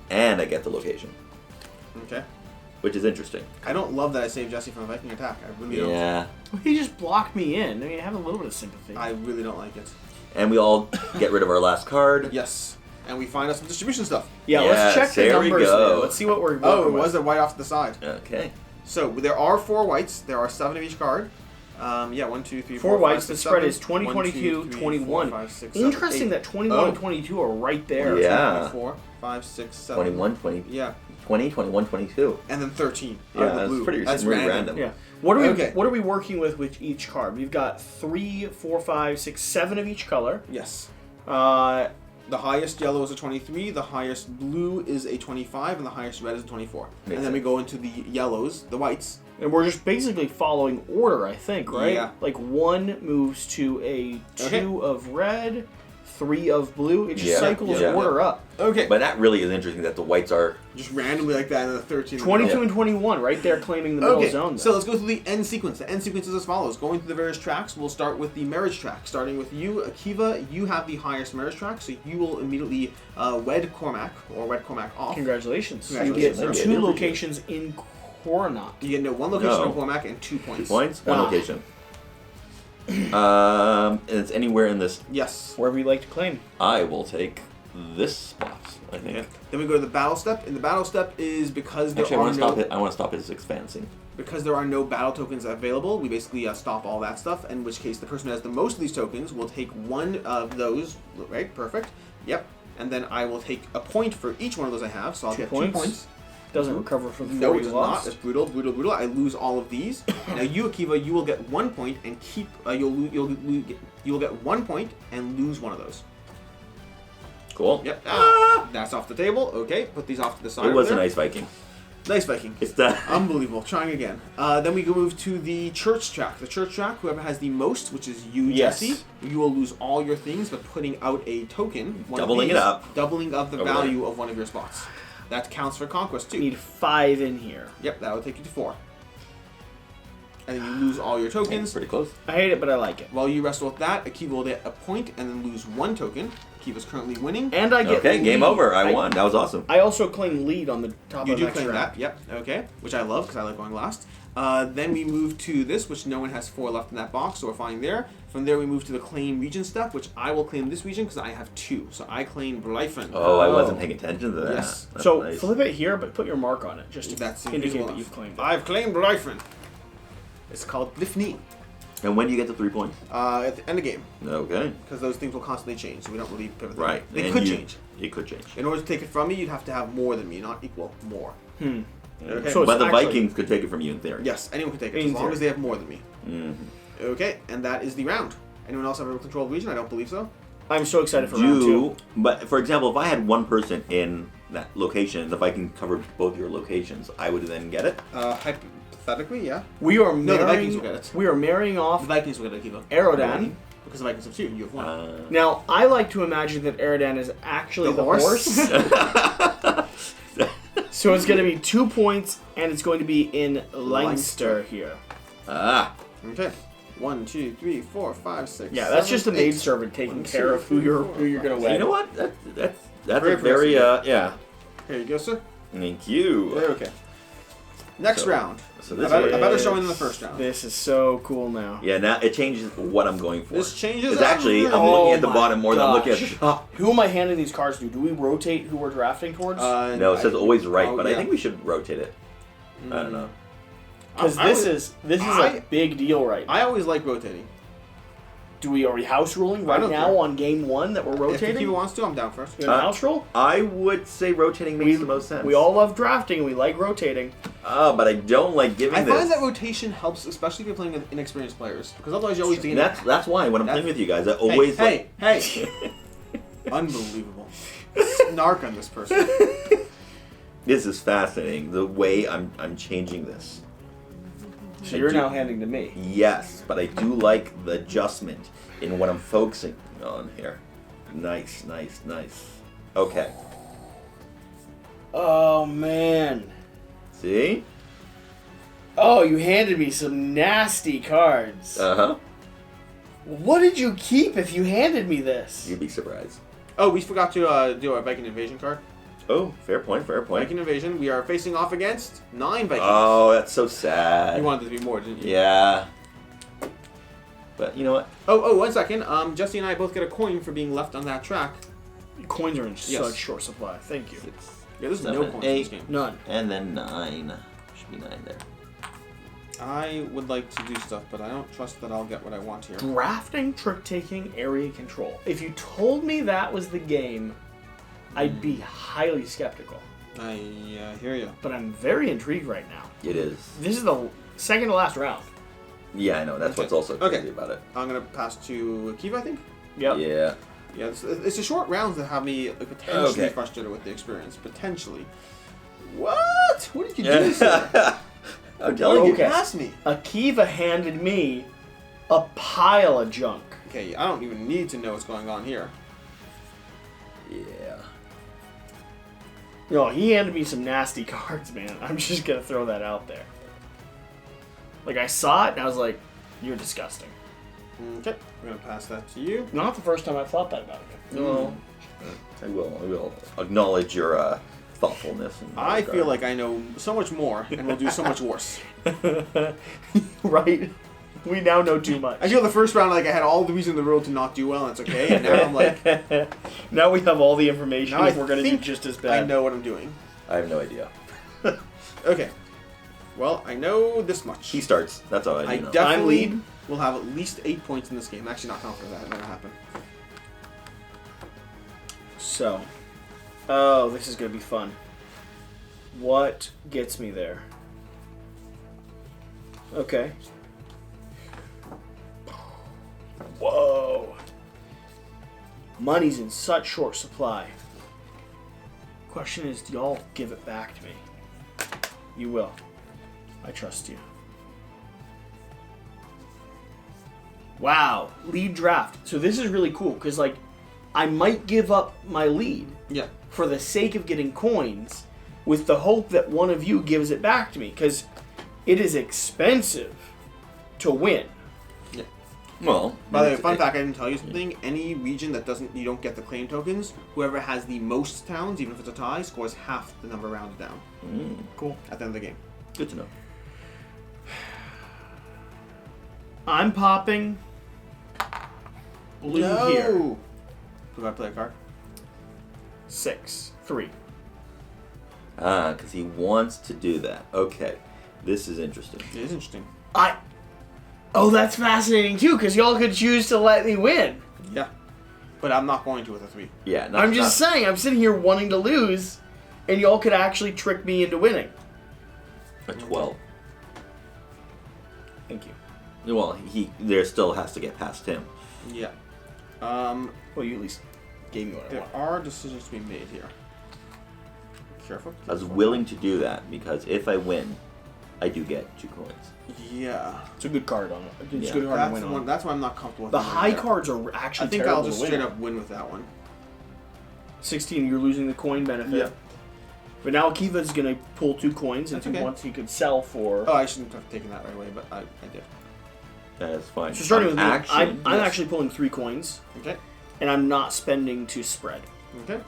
and I get the location. Okay. Which is interesting. I don't love that I saved Jesse from a Viking attack. I really don't. Yeah. Well, he just blocked me in. I mean, I have a little bit of sympathy. I really don't like it. And we all get rid of our last card. Yes. And we find us some distribution stuff. Yeah, let's check the numbers there. Let's see what we're Oh, it was a white off to the side. Okay. So there are 4 whites. There are 7 of each card. Yeah, 1, 2, 3, 4, 4 whites. 5, 6, The spread 7. is 20, 22, 1, 2, 3, 21. 4, 5, 6, 7, Interesting 8. that 21 and 22 are right there. Yeah. 4, 5, 6, 7. 21, 20. Yeah. 20, 21, 22. And then 13. Yeah, that's really random. Yeah. What are we working with each card? We've got 3, 4, 5, 6, 7 of each color. Yes. The highest yellow is a 23, the highest blue is a 25, and the highest red is a 24. And then we go into the yellows, the whites. And we're just basically following order, I think, right? Yeah. Like 1 moves to a 2 of red, 3 of blue. It just cycles order up. Okay. But that really is interesting that the whites are... just randomly like that, and then the 13. 22 and 21, right there claiming the middle zone. Though. So let's go through the end sequence. The end sequence is as follows. Going through the various tracks, we'll start with the marriage track. Starting with you, Akiva, you have the highest marriage track, so you will immediately wed Cormac, or wed Cormac off. Congratulations. You get 2 locations in Coronach. You get 1 location in Cormac and 2 points. 2 points? 1 location. And it's anywhere in this... Yes. Wherever you like to claim. I will take this spot, I think. Okay. Then we go to the battle step. And the battle step is because there Actually, I want to stop his expansing. Because there are no battle tokens available, we basically stop all that stuff, in which case the person who has the most of these tokens will take 1 of those, right? Perfect. Yep. And then I will take a point for each one of those I have, so I'll get 2 points. Doesn't recover from 4 No, it you does lost. not. It's brutal, brutal, brutal. I lose all of these. Now you, Akiva, you will get 1 point and keep. You'll get 1 point and lose 1 of those. Cool. Yep. That's off the table. Okay, put these off to the side. It was a nice Viking. Nice Viking. It's that. Unbelievable. Trying again. Then we go move to the church track. The church track, whoever has the most, which is you, Jesse, you will lose all your things, but putting out a token. Doubling it up. Doubling of the value of one of your spots. That counts for conquest too. You need 5 in here. Yep, that would take you to 4. And then you lose all your tokens. Pretty close. I hate it, but I like it. While you wrestle with that, Akiva will get a point and then lose 1 token. Akiva's currently winning. And I get Okay, game over. I won. That was awesome. I also claim lead on the top you of do next claim round. that, yep. Okay, which I love because I like going last. Then we move to this, which no one has 4 left in that box, so we're fine there. From there, we move to the claim region step, which I will claim this region because I have 2. So I claim Blyfen. Oh, I wasn't paying attention to that. Yes. That's So nice. flip it here, but put your mark on it, just to That's indicate that you've claimed it. I've claimed Blyfen. It's called Blifni. And when do you get the 3 points? At the end of the game. Okay. Because those things will constantly change, so we don't really pivot them. Right. They could change. It could change. In order to take it from me, you'd have to have more than me, not equal, more. Okay. So But the actually- Vikings could take it from you in theory. Yes, anyone can take it, as long as they have more than me. Okay, and that is the round. Anyone else have a control of region? I don't believe so. I'm so excited for round 2. But for example, if I had 1 person in that location, and the Viking covered both your locations, I would then get it. Hypothetically, yeah. We are No, the Vikings marrying. will get it. We are marrying The off Vikings will get it, Akiva. Aerodan. Because the Vikings have 2, and you have 1. Now, I like to imagine that Aerodan is actually the horse. So it's going to be 2 points, and it's going to be in Leinster here. Okay. 1, 2, 3, 4, 5, 6. Yeah, that's 7, just a 8. maidservant taking care of who you're going to wed. You know what? That's Very a very yeah. Here you go, sir. Thank you. Okay. Next round. So this a better showing than the first round. This is so cool now. Yeah, now it changes what I'm going for. This changes It's actually, I'm everything. looking at the bottom more than I'm looking at the top. Who am I handing these cards to? Do we rotate who we're drafting towards? No, it says always right, but yeah. I think we should rotate it. I don't know. Because this is a big deal right now. I always like rotating. Are we house ruling right now on game 1 that we're rotating? If Kiva wants to, I'm down first. You want house rule? I would say rotating makes the most sense. We all love drafting and we like rotating. But I don't like giving I find that rotation helps, especially if you're playing with inexperienced players. Because otherwise you're always doing That's why when I'm playing with you guys, I always... Hey! Unbelievable. Snark on this person. This is fascinating. The way I'm changing this. So you're now handing to me. Yes, but I do like the adjustment in what I'm focusing on here. Nice. Okay. Oh, man. See? Oh, you handed me some nasty cards. Uh-huh. What did you keep if you handed me this? You'd be surprised. Oh, we forgot to do our Viking invasion card. Oh, fair point. Viking invasion. We are facing off against 9 Vikings. Oh, that's so sad. You wanted it to be more, didn't you? Yeah. But you know what? Oh, 1 second. Jesse and I both get a coin for being left on that track. Coins are in such short supply. Thank you. 6, Yeah, there's 7, no coins 8, in this game. None. And then 9. Should be 9 there. I would like to do stuff, but I don't trust that I'll get what I want here. Drafting, trick-taking, area control. If you told me that was the game, I'd be highly skeptical. I hear you. But I'm very intrigued right now. It is. This is the second to last round. Yeah, I know. That's what's also crazy about it. I'm going to pass to Kiva, I think. Yep. Yeah. Yeah, it's a short round that have me potentially frustrated with the experience. Potentially. What? What did you do, sir? I'm telling you. Pass me. Akiva handed me a pile of junk. Okay, I don't even need to know what's going on here. Yeah. No, he handed me some nasty cards, man. I'm just going to throw that out there. Like, I saw it, and I was like, you're disgusting. Okay, I'm going to pass that to you. Not the first time I've thought that about you. No. I will acknowledge your thoughtfulness. I feel like I know so much more, and will do so much worse. Right? We now know too much. I feel the first round, like, I had all the reason in the world to not do well, and it's okay, and now I'm like... Now we have all the information, now and we're going to do just as bad. I know what I'm doing. I have no idea. Okay. Well, I know this much. He starts. That's all I I know. definitely will have at least 8 points in this game. I'm actually not confident that going to happen. So, oh, this is going to be fun. What gets me there? Okay. Whoa. Money's in such short supply. Question is, do y'all give it back to me? You will. I trust you. Wow. Lead draft. So this is really cool, because, like, I might give up my lead for the sake of getting coins with the hope that one of you gives it back to me, because it is expensive to win. Yeah. Well, by the way, fun fact, I didn't tell you something. Any region that you don't get the claim tokens, whoever has the most towns, even if it's a tie, scores half the number rounded down. Cool. At the end of the game. Good to know. I'm popping blue here. Do I play a card? 6, 3. Because he wants to do that. Okay. This is interesting. It is interesting. Oh, that's fascinating too, because y'all could choose to let me win. Yeah. But I'm not going to with a 3. Yeah. I'm just saying, I'm sitting here wanting to lose, and y'all could actually trick me into winning. A 12. Thank you. Well, there still has to get past him. Yeah. Well, you at least gave me what I there want. are decisions to be made here. Careful. I was willing to do that because if I win, I do get 2 coins. Yeah. It's a good card on it. It's Yeah. a good card to win on. That's why I'm not comfortable with The it high there. cards are actually I think terrible I'll just to win straight on. up win with that one. 16, you're losing the coin benefit. Yeah. But now Akiva's going to pull 2 coins That's into okay. once he could sell for... Oh, I shouldn't have taken that right away, but I did. That's fine. So starting with me, action. I'm actually pulling 3 coins, Okay. and I'm not spending to spread. Okay.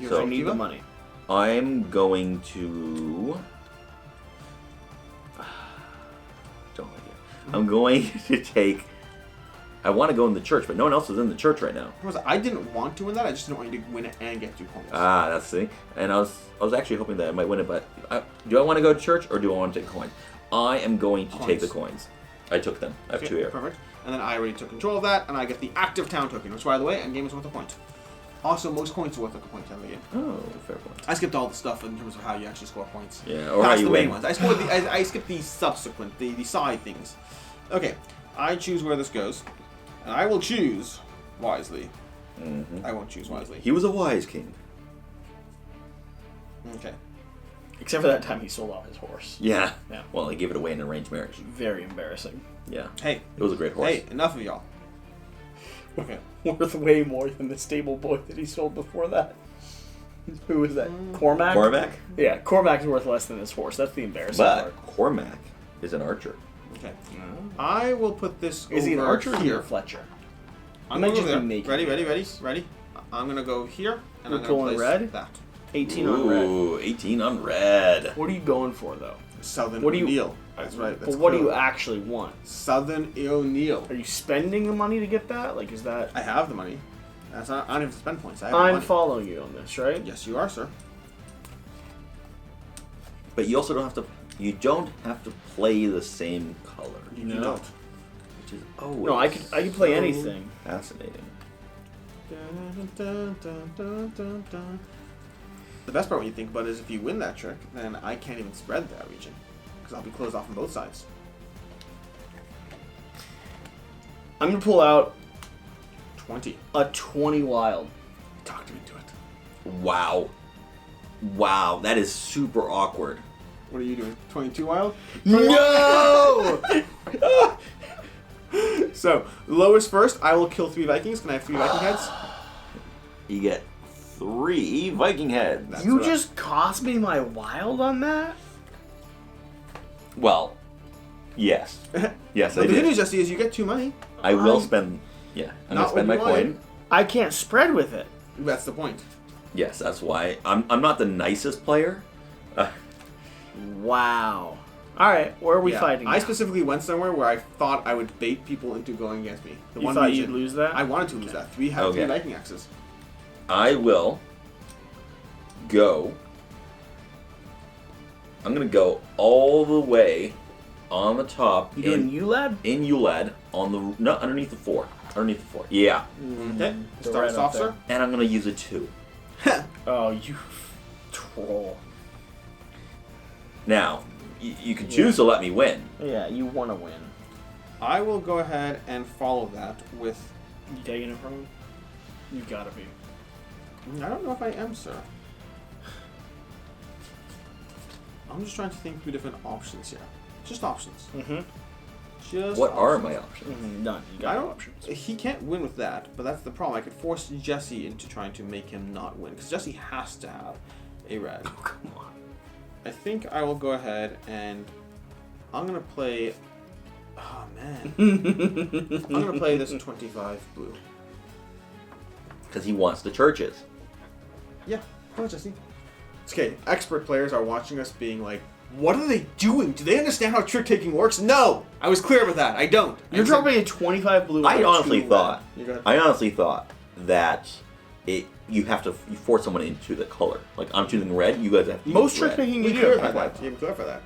So- I need the money. I'm going to... Don't like it. I'm going to take... I want to go in the church, but no one else is in the church right now. I didn't want to win that. I just didn't want you to win it and get 2 coins. That's the thing. And I was actually hoping that I might win it, but do I want to go to church or do I want to take coins? I am going to take the coins. I took them. I have 2 here. Perfect. and then I already took control of that, and I get the active town token, which, by the way, endgame is worth a point. Also, most points are worth like a point in the game. Oh, fair point. I skipped all the stuff in terms of how you actually score points. Yeah, or That's how you the win. main ones. I skipped the subsequent, the side things. Okay, I choose where this goes, and I will choose wisely. Mm-hmm. I won't choose wisely. He was a wise king. Okay. Except for that time he sold off his horse. Yeah. Yeah. Well, he gave it away in an arranged marriage. Very embarrassing. Yeah. Hey. It was a great horse. Hey, enough of y'all. Okay. Worth way more than the stable boy that he sold before that. Who was that? Cormac? Cormac? Yeah, Cormac's worth less than his horse. That's the embarrassing But part. Cormac is an archer. Okay. I will put this Is he an over archer or here. a Fletcher? I'm might going just over be there. making Ready? I'm going to go here, and We're I'm going pulling to place red? that. 18 on red. Ooh, 18 on red. What are you going for, though? Southern What do you- O'Neill. That's right. That's But what do cool. you actually want? Southern O'Neill. Are you spending the money to get that? Like, is that... I have the money. That's not. I don't have to spend points. I have the I'm money. following you on this, right? Yes, you are, sir. But you also don't have to. You don't have to play the same color. You No. don't. Which is always No, I could play so anything. Fascinating. The best part when you think about it is if you win that trick, then I can't even spread that region because I'll be closed off on both sides. I'm going to pull out 20. a 20 wild. Talk to me into it. Wow. Wow, that is super awkward. What are you doing? 22 wild? No! So, lowest first, I will kill 3 Vikings. Can I have 3 Viking heads? You get 3 Viking heads. That's You right. just cost me my wild on that? Well, yes. Yes, But I the good did. news, Jesse, is you get 2 money. I will spend. Yeah, I'm Not gonna spend my what you wanted. coin. I can't spread with it. That's the point. Yes, that's why I'm not the nicest player. Wow. Alright, where are we Yeah. fighting I now? specifically went somewhere where I thought I would bait people into going against me. The You one thought region. you'd lose that? I wanted to lose that. 3 have 3 Okay. Viking axes. I will go. I'm gonna go all the way on the top You doing in ULAD? ULAD on the no underneath the 4. Underneath the 4. Yeah. Okay. So Start right us up off, sir. And I'm gonna use a 2. Oh, you troll. Now, you can choose to let me win. Yeah, you want to win. I will go ahead and follow that with... You taking it from him? You gotta be. I don't know if I am, sir. I'm just trying to think through different options here. Just options. Mm-hmm. Just What are options. my options? None. You I got no don't. options. He can't win with that, but that's the problem. I could force Jesse into trying to make him not win because Jesse has to have a red. Oh, come on. I think I will go ahead and I'm gonna play. Oh man, I'm gonna play this 25 blue. Because he wants the churches. Yeah, come on, Jesse. It's okay. Expert players are watching us, being like, "What are they doing? Do they understand how trick taking works?" No, I was clear with that. I don't. You're I said- dropping a 25 blue. I with honestly 2 red. thought. You go ahead. I honestly thought that you force someone into the color. Like I'm choosing red, you guys have to Most use trick red. taking We you do. clarify that. Yeah, we clarify that.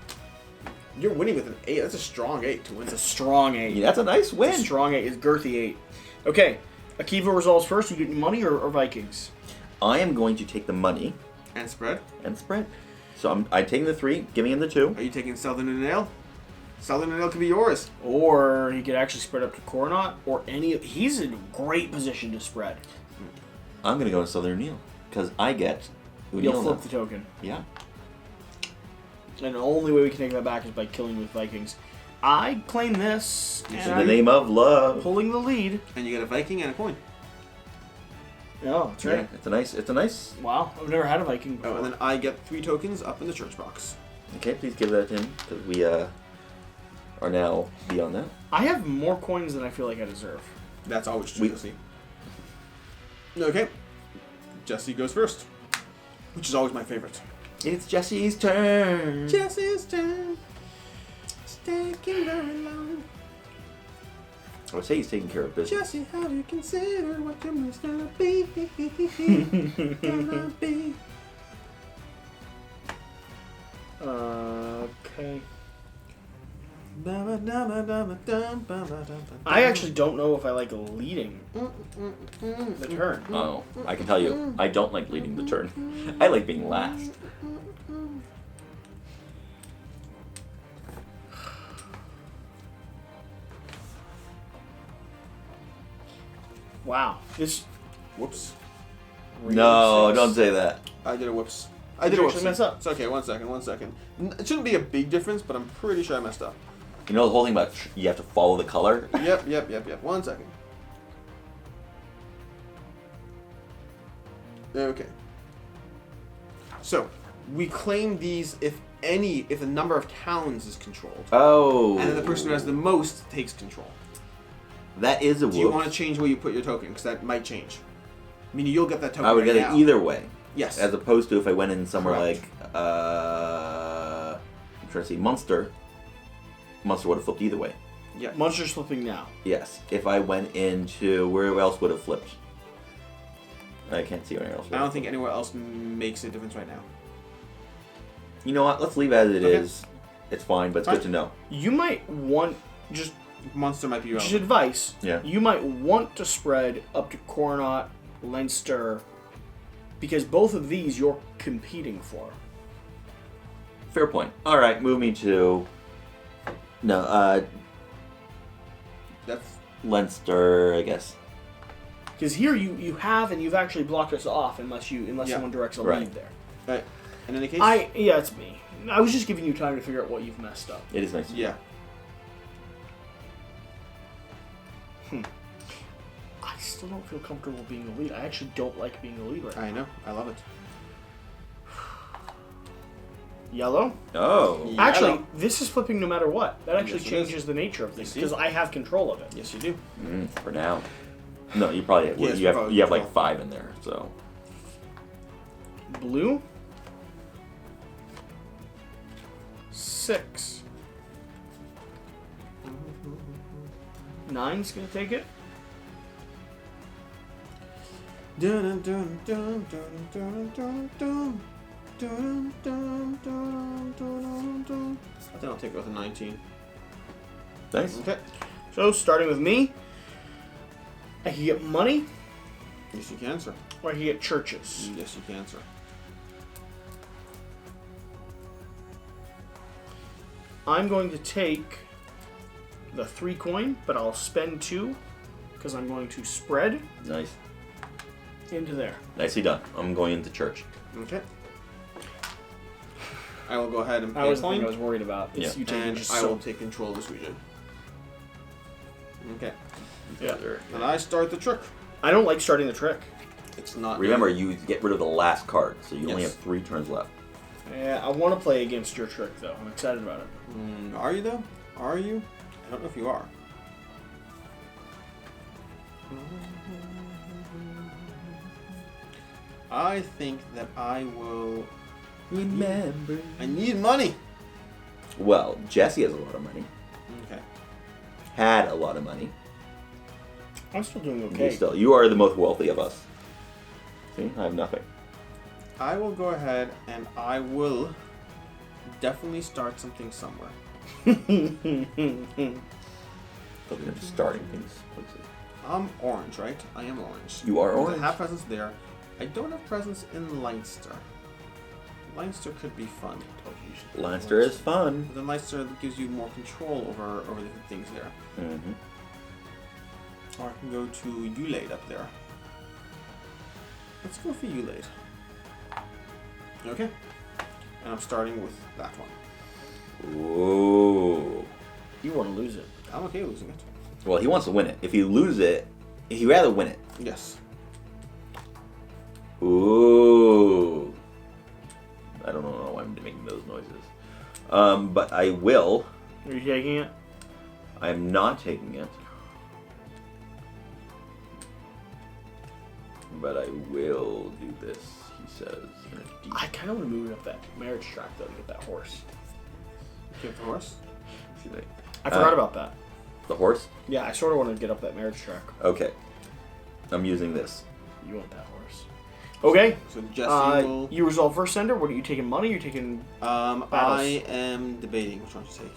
You're winning with an 8. That's a strong 8 to win. It's a strong 8. Yeah, that's a nice It's win. a strong 8. It's girthy 8. Okay. Akiva resolves first. You get money or Vikings? I am going to take the money And spread. and spread. So I'm taking the 3, giving him the 2. Are you taking Southern and Nail? Southern and Nail could be yours. Or he could actually spread up to Coronat, or any. He's in a great position to spread. I'm going to go to Southern Neil because I get You'll Unil flip now. the token. Yeah. And the only way we can take that back is by killing with Vikings. I claim this, In and the I'm name of love. pulling the lead. And you get a Viking and a coin. Oh, that's right. Yeah, it's a nice. Wow, I've never had a Viking before. Oh, and then I get 3 tokens up in the church box. Okay, please give that to him because we are now beyond that. I have more coins than I feel like I deserve. That's always true, Jesse. Okay. Jesse goes first. Which is always my favorite. It's Jesse's turn. Jesse's turn. It's taking very long. I would say he's taking care of business. Jesse, have you considered what your move's gonna be? Gonna be. Okay. Ba, ba, I actually don't know if I like leading the turn. Oh, I can tell you, I don't like leading the turn. I like being last. Wow. Whoops. No, don't say that. I did a whoops. Did you actually mess up? It's okay, one second. It shouldn't be a big difference, but I'm pretty sure I messed up. You know the whole thing about you have to follow the color? Yep. 1 second. Okay. So, we claim these if the number of towns is controlled. Oh. And then the person who has the most takes control. That is a whoops. Do you want to change where you put your token? Because that might change. I mean, you'll get that token I would right get now. it either way. Yes. As opposed to if I went in somewhere Correct. like, I'm trying to see, Munster. Munster would have flipped either way. Yeah. Munster's flipping now. Yes. If I went into, where else would have flipped? I can't see anywhere else. I don't think anywhere else makes a difference right now. You know what? Let's leave it as it Okay. is. It's fine, but it's good to know. You might want, just Monster might be relevant. just advice, Yeah. you might want to spread up to Coronat, Leinster, because both of these you're competing for. Fair point. All right, move me to. No, That's Leinster, I guess. Because here you have, and you've actually blocked us off unless Yeah. someone directs a Right. lead there. right. In any case, Yeah, it's me. I was just giving you time to figure out what you've messed up. It is nice. yeah. I still don't feel comfortable being the lead. I actually don't like being the lead right now. I know. I love it. Yellow? Oh. Yeah. Actually, this is flipping no matter what. That actually Yes, it changes is. the nature of this Yes, because I have control of it. Yes, you do. For now. No, you probably have, Yes, you have probably you have like control. 5 in there, so. Blue? 6. 9's gonna take it. Dun, dun, dun, dun, dun, dun, dun. Dun, dun, dun, dun, dun. I think I'll take it with a 19. Nice. Okay. So starting with me, I can get money Yes, you can, sir. or I can get churches. Yes, you can, sir. I'm going to take the 3 coin, but I'll spend 2 because I'm going to spread Nice. into there. Nicely done. I'm going into church. Okay. I will go ahead and That pay was a the thing I coin, was worried about. Is Yeah. you taking and just I so will take control of this region. Okay. Yeah. And I start the trick. I don't like starting the trick. It's not. Remember, you get rid of the last card, so you only Yes. have 3 turns left. Yeah, I want to play against your trick though. I'm excited about it. Are you though? Are you? I don't know if you are. I think that I will. Remember. I need money. Well, Jesse has a lot of money. Okay. Had a lot of money. I'm still doing You okay. you are the most wealthy of us. See, I have nothing. I will go ahead and I will definitely start something somewhere. Looking at starting things. Places. I'm orange, right? I am orange. You are orange. I have presence there. I don't have presence in Leinster. Leinster could be fun. Leinster is fun. But then Leinster gives you more control over the things there. Mm-hmm. Or I can go to Ulade up there. Let's go for Ulade. Okay. And I'm starting with that one. Ooh. You want to lose it. I'm okay losing it. Well, he wants to win it. If you lose it, he'd rather win it. Yes. Ooh. I don't know why I'm making those noises. But I will. Are you taking it? I'm not taking it. But I will do this, he says. In a deep... I kind of want to move up that marriage track though to get that horse. Get the horse. I forgot about that. The horse? Yeah, I sort of want to get up that marriage track. Okay. I'm using this. You want that horse. Okay. So Jesse will. You resolve first sender. What are you taking? Money? You're taking. I battles. am debating which one to take.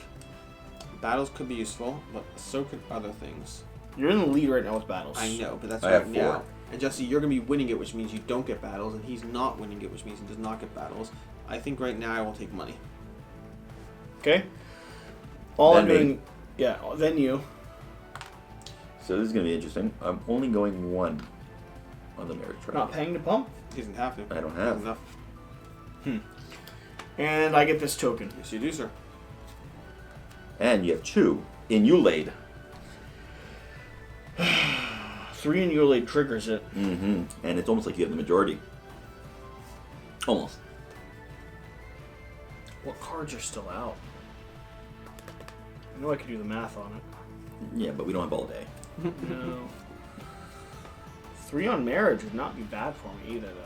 Battles could be useful, but so could other things. You're in the lead right now with battles. I know, but that's I right have now. 4. And Jesse, you're going to be winning it, which means you don't get battles, and he's not winning it, which means he does not get battles. I think right now I will take money. Okay. All Then I'm being... Yeah, then you. So this is going to be interesting. I'm only going 1 on the marriage track. Not paying to pump? He doesn't have to. I don't have. Enough. And I get this token. Yes, you do, sir. And you have 2 in Ulade. 3 in Ulade triggers it. Mm-hmm. And it's almost like you have the majority. Almost. What cards are still out? I know I could do the math on it. Yeah, but we don't have all day. No. 3 on marriage would not be bad for me either, though.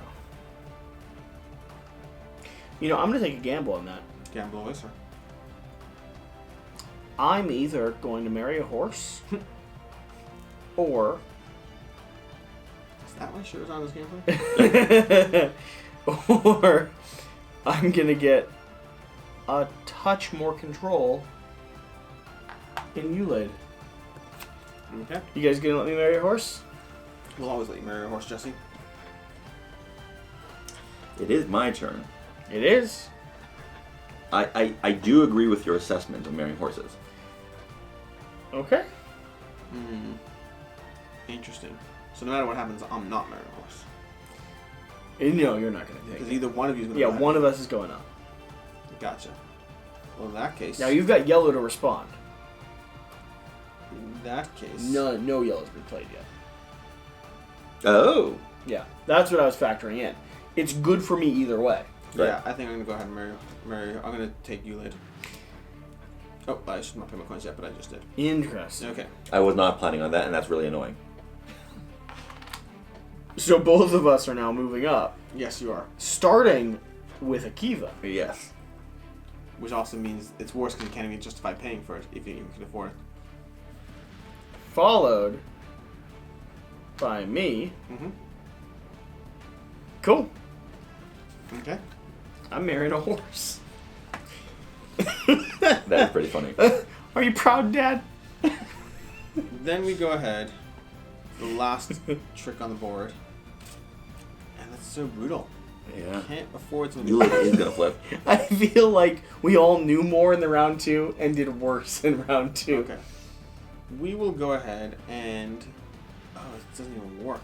You know, I'm going to take a gamble on that. Gamble away, sir. I'm either going to marry a horse, or... Is that why Shira's on this gameplay? or I'm going to get a touch more control in Ulade. Okay. You guys going to let me marry a horse? We'll always let you marry a horse, Jesse. It is my turn. It is. I do agree with your assessment of marrying horses. Okay. Interesting. So no matter what happens, I'm not marrying a horse. No, you're not going to take Because it. either one of you is going to Yeah, one of us is going up. Gotcha. Well, in that case... Now, you've got yellow to respond. In that case... No yellow's been played yet. Oh. Yeah, that's what I was factoring in. It's good for me either way. Right. Yeah, I think I'm going to go ahead and marry... I'm going to take you later. Oh, I should not pay my coins yet, but I just did. Interesting. Okay. I was not planning on that, and that's really annoying. So both of us are now moving up, Yes, you are. starting with Akiva. Yes. Which also means it's worse because you can't even justify paying for it if you even can afford it. Followed by me. Mm-hmm. Cool. Okay. I'm marrying a horse. That's pretty funny. Are you proud, Dad? Then we go ahead. The last trick on the board. And that's so brutal. Yeah. Can't afford to... Ulade is going to flip. I feel like we all knew more in the round 2 and did worse in round 2. Okay. We will go ahead and... Oh, it doesn't even work.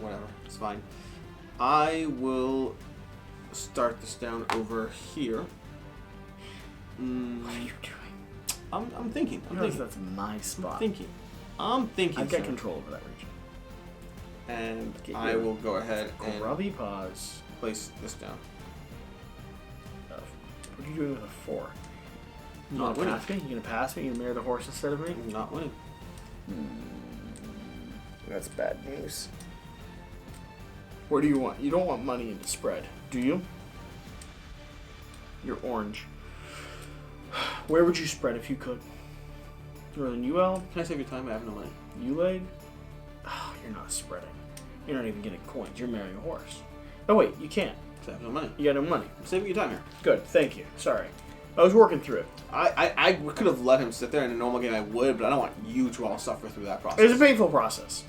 Whatever. It's fine. I will start this down over here. What are you doing? I'm thinking. I'm Because thinking. that's my spot. I'm thinking. I've got sir. control over that region. And Get I your will go ahead and Grubby paws. place this down. What are you doing with a 4? You Not gonna winning. pass me? You gonna pass me? You gonna marry the horse instead of me? I'm not winning. That's bad news. Where do you want? You don't want money in the spread, do you? You're orange. Where would you spread if you could? Northern UL? Can I save your time? I have no money. Ulade? Oh, you're not spreading. You're not even getting coins. You're marrying a horse. Oh wait, you can't. I have no money. You got no money. I'm saving your time here. Good, thank you. Sorry. I was working through it. I could have let him sit there in a normal game. I would, but I don't want you to all suffer through that process. It was a painful process.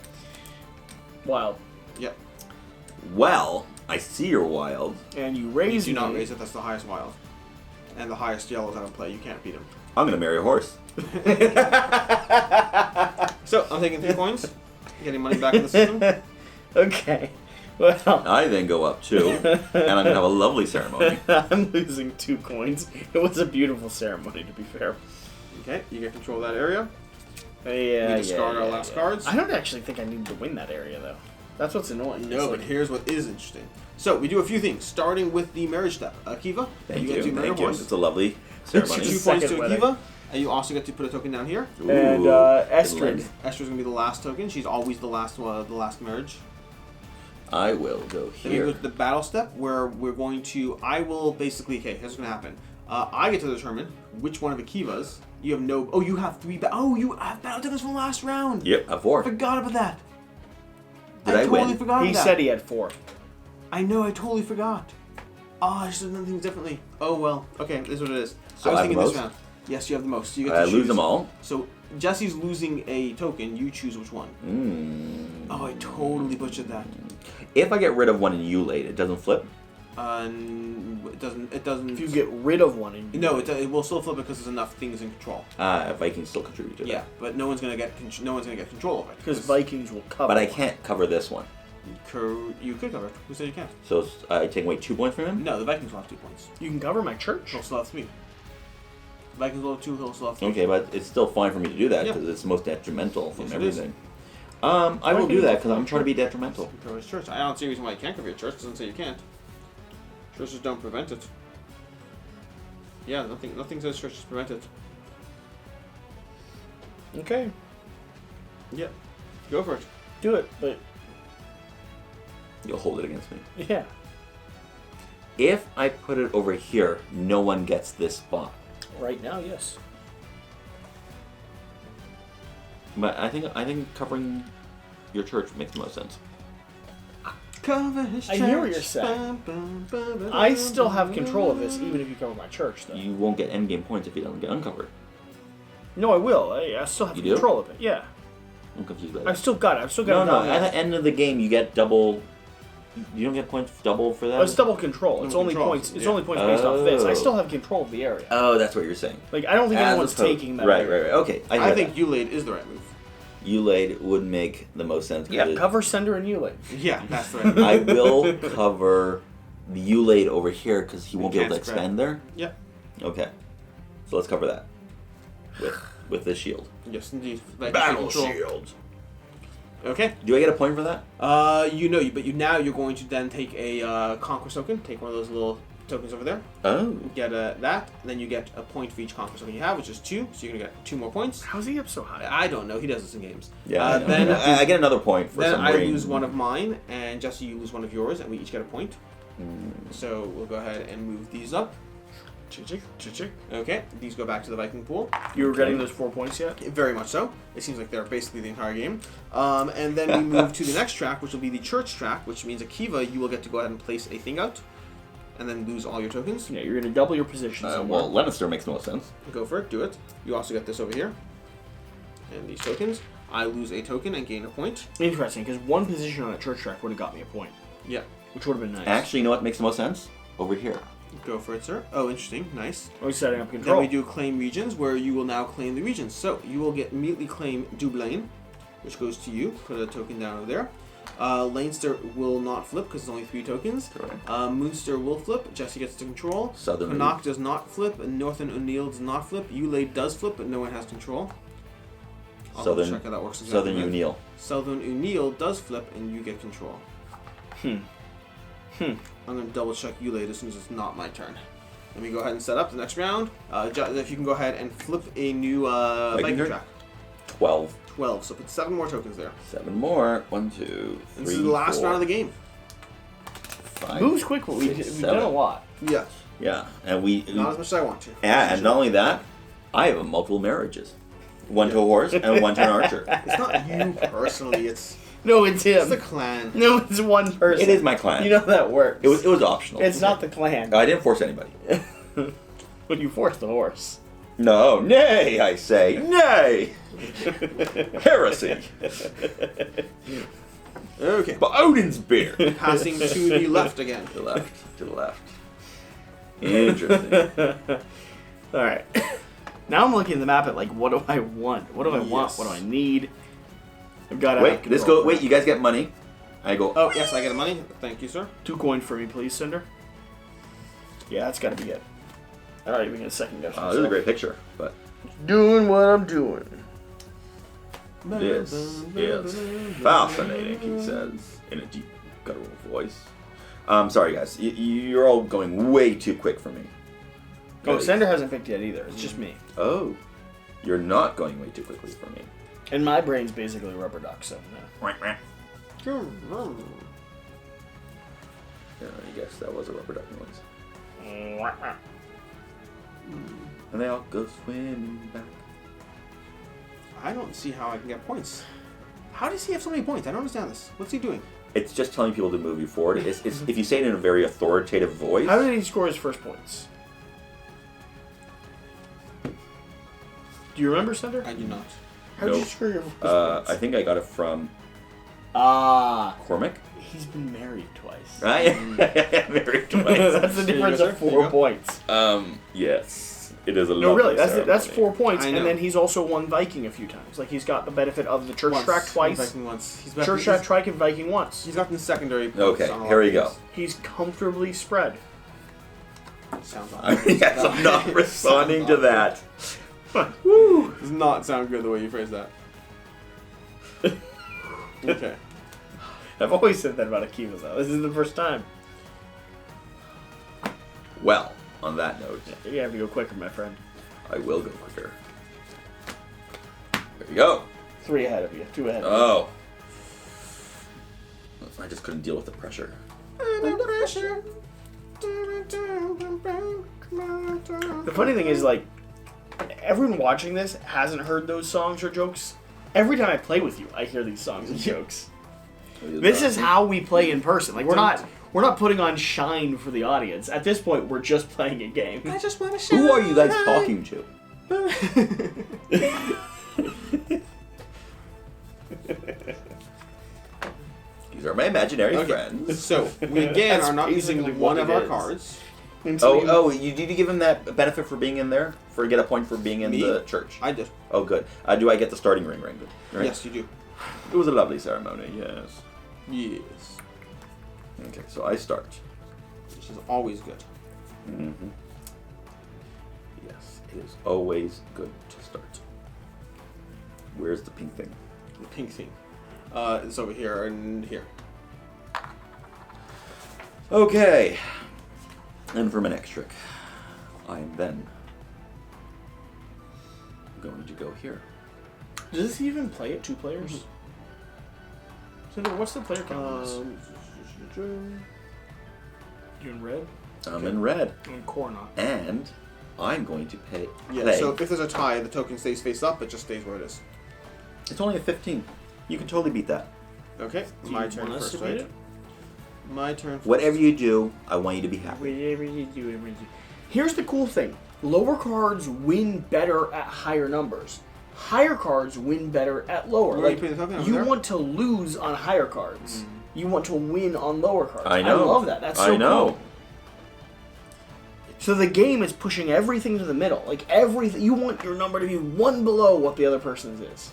Wild. Yep. Well, I see you're wild. And you You raise do me. not raise it. That's the highest wild. And the highest yellows out of play. You can't beat him. I'm going to marry a horse. So, I'm taking 3 coins. Getting money back in the system. Okay. Well, I then go up 2, and I'm going to have a lovely ceremony. I'm losing 2 coins. It was a beautiful ceremony, to be fair. Okay, you get control of that area. Yeah, We discard our last cards. I don't actually think I need to win that area, though. That's what's annoying. No, It's but like- here's what is interesting. So, we do a few things, starting with the marriage step. Kiva, Thank you get to marry a Thank you. horse. It's a lovely ceremony. 2 Just points second to wedding. Akiva, and you also get to put a token down here. Ooh, And good Estrid. length. Esther's gonna be the last token. She's always the last marriage. I will go Then we go here. to the battle step, where we're going to. I will basically. Okay, here's what's gonna happen. I get to determine which one of Akiva's. You have no. Oh, you have 3. You have battle tokens from the last round. Yep, a 4. Forgot about that. Did I totally win? forgot He about said that. he had 4. I know. I totally forgot. Oh, I should have done things differently. Oh well. Okay, this is what it is. So I was I have thinking the this most? round. Yes, you have the most. So you get I to lose choose. them all. So Jesse's losing a token. You choose which one. Oh, I totally butchered that. If I get rid of one in Ulate, it doesn't flip? It doesn't. It doesn't. If you get rid of one, it will still flip because there's enough things in control. Vikings still contribute to that. Yeah, but no one's gonna get control of it because Vikings will cover. But I can't cover this one. You could cover it. Who said you can't? So I take away 2 points from him? No, the Vikings will have 2 points. You can cover my church. He'll still have 3. Vikings will have 2. He'll still have 3. Okay, but it's still fine for me to do that because it's most detrimental from everything. I will do that because I'm trying to be detrimental. Cover his church. I don't see a reason why you can't cover your church. It doesn't say you can't. Churches don't prevent it. Yeah, nothing says churches prevent it. Okay. Yeah. Go for it. Do it, but... You'll hold it against me. Yeah. If I put it over here, no one gets this spot. Right now, yes. But I think covering your church makes the most sense. Cover his church. I hear what you're saying. I still have control of this, even if you cover my church, though. You won't get endgame points if it doesn't get uncovered. No, I will. I still have You control of it. Yeah. I'm confused by that. I've still got it. I've still got it. No. At the end of the game, you get double. You don't get points double for that. It's double control. It's only points. It's only points based off this. I still have control of the area. Oh, that's what you're saying. Like I don't think anyone's taking that. Right. Okay. I think Ulade is the right move. Ulade would make the most sense. Yeah, cover Sender and Ulade. Yeah, that's the right move. I will cover the Ulade over here because he won't be able to expand there. Yeah. Okay. So let's cover that with this shield. Yes, indeed. Battle shield. Okay. Do I get a point for that? But you're going to then take a conquest token. Take one of those little tokens over there. Oh. Get that. Then you get a point for each conquest token you have, which is 2. So you're gonna get 2 more points. How's he up so high? I don't know. He does this in games. Yeah. Then I get another point for some Then I ring. lose one of mine, and Jesse, you lose one of yours, and we each get a point. So we'll go ahead and move these up. Okay, these go back to the Viking pool. You were getting those 4 points yet? Very much so. It seems like they're basically the entire game. And then we move to the next track, which will be the church track, which means Akiva, you will get to go ahead and place a thing out, and then lose all your tokens. Yeah, you're going to double your position somewhere. Well, Lannister makes no sense. Go for it. Do it. You also get this over here. And these tokens. I lose a token and gain a point. Interesting, because one position on a church track would have got me a point. Yeah. Which would have been nice. Actually, you know what makes the most sense? Over here. Go for it, sir. Oh, interesting. Nice. We're setting up control. Then we do claim regions, where you will now claim the regions. So you will immediately claim Dublin, which goes to you. Put a token down over there. Leinster will not flip because it's only 3 tokens. Munster will flip. Jesse gets to control. Southern Connacht does not flip. And Northern O'Neill does not flip. Ulade does flip, but no one has control. I'll check how that works exactly. Southern O'Neill. Southern O'Neill does flip, and you get control. I'm going to double check Ulade as soon as it's not my turn. Let me go ahead and set up the next round. If you can go ahead and flip a new Viking track. 12. 12. So put 7 more tokens there. 7 more. 1, 2, 3, This is the last 4, round of the game. 5. Moves quick, but we've done a lot. Yeah. Yeah, and we... Not as much as I want to. Yeah, and not only that, I have multiple marriages. One to a horse and one to an archer. It's not you personally, it's... No, it's him. It's the clan. No, it's one person. It is my clan. You know that works. It was optional. It's not the clan. I didn't force anybody. But you forced the horse. No, nay, I say, nay. Heresy. Okay. But Odin's beer. Passing to the left again. To the left. Interesting. Alright. Now I'm looking at the map at like, what do I want? What do I want? What do I need? I've got to Wait, you guys get money. I go. Oh, yes, I get money. Thank you, sir. 2 coins for me, please, Cinder. Yeah, that's got to be it. I don't even get a second guess. This is a great picture, but doing what I'm doing. This is fascinating, he says in a deep, guttural voice. Sorry, guys. You're all going way too quick for me. Oh, Cinder hasn't picked yet either. It's just me. Oh. You're not going way too quickly for me. And my brain's basically a rubber duck, so no. Yeah, I guess that was a rubber duck noise. And they all go swimming back. I don't see how I can get points. How does he have so many points? I don't understand this. What's he doing? It's just telling people to move you forward. It's if you say it in a very authoritative voice. How did he score his first points? Do you remember, Sender? I do not. How did you screw your points? I think I got it from Cormac. He's been married twice. Right? Married twice. That's the difference of 4 points. Yes. It is a No, really, ceremony. that's 4 points, I and know. then he's also won Viking a few times. Like, he's got the benefit of the church track twice. Viking once. Church track twice and Viking once. He's gotten secondary points. Okay, on a lot here of we go. these. He's comfortably spread. Sounds odd. Yes, I'm not responding to that. Woo! Does not sound good the way you phrase that. Okay. I've always said that about Akiva's, though. This is the first time. Well, on that note, You have to go quicker, my friend. I will go quicker. There you go. 3 ahead of you. 2 ahead of Oh. I just couldn't deal with the pressure. you. The funny thing is, like, everyone watching this hasn't heard those songs or jokes. Every time I play with you, I hear these songs and jokes. This is how we play in person. Like, we're not putting on shine for the audience. At this point, we're just playing a game. I just want to shine. Who are you guys talking to? These are my imaginary friends. So, we again That's are not using basically one what of it our is. cards. You did you give him that benefit for being in there? For get a point for being in Me? the church? I did. Oh, good. Do I get the starting ring? Right? Yes, you do. It was a lovely ceremony. Yes. Yes. Okay, so I start. Which is always good. Mm-hmm. Yes, it is always good to start. Where's the pink thing? The pink thing. It's over here and here. Okay. And for my next trick, I am then going to go here. Does this even play at 2 players? Cinder, what's the player count on this? You in red? I'm in red. And core not. And I'm going to play. So if there's a tie, the token stays face up. It just stays where it is. It's only a 15. You can totally beat that. Okay, Do my you turn want us first, to beat right? it? My turn first. Whatever you do, I want you to be happy. Whatever you do. Here's the cool thing. Lower cards win better at higher numbers. Higher cards win better at lower. Where are you Like, putting the token over you there? want to lose on higher cards. You want to win on lower cards. I know. I love that. That's so I know. cool. So the game is pushing everything to the middle. Like, everything. You want your number to be 1 below what the other person's is.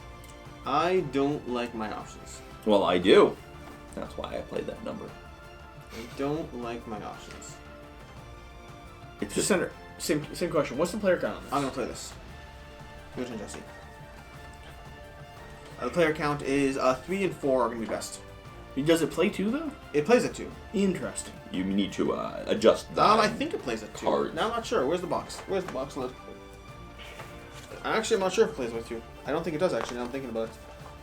I don't like my options. Well, I do. That's why I played that number. I don't like my options. It's Just just same question. What's the player count on this? I'm gonna play this. Your turn, Jesse. The player count is 3 and 4 are gonna be best. Does it play 2, though? It plays at 2. Interesting. you need to adjust that. I think it plays at 2. Cards. Now I'm not sure. Where's the box? Where's the box? Actually, I'm not sure if it plays with 2. I don't think it does, actually, now I'm thinking about it.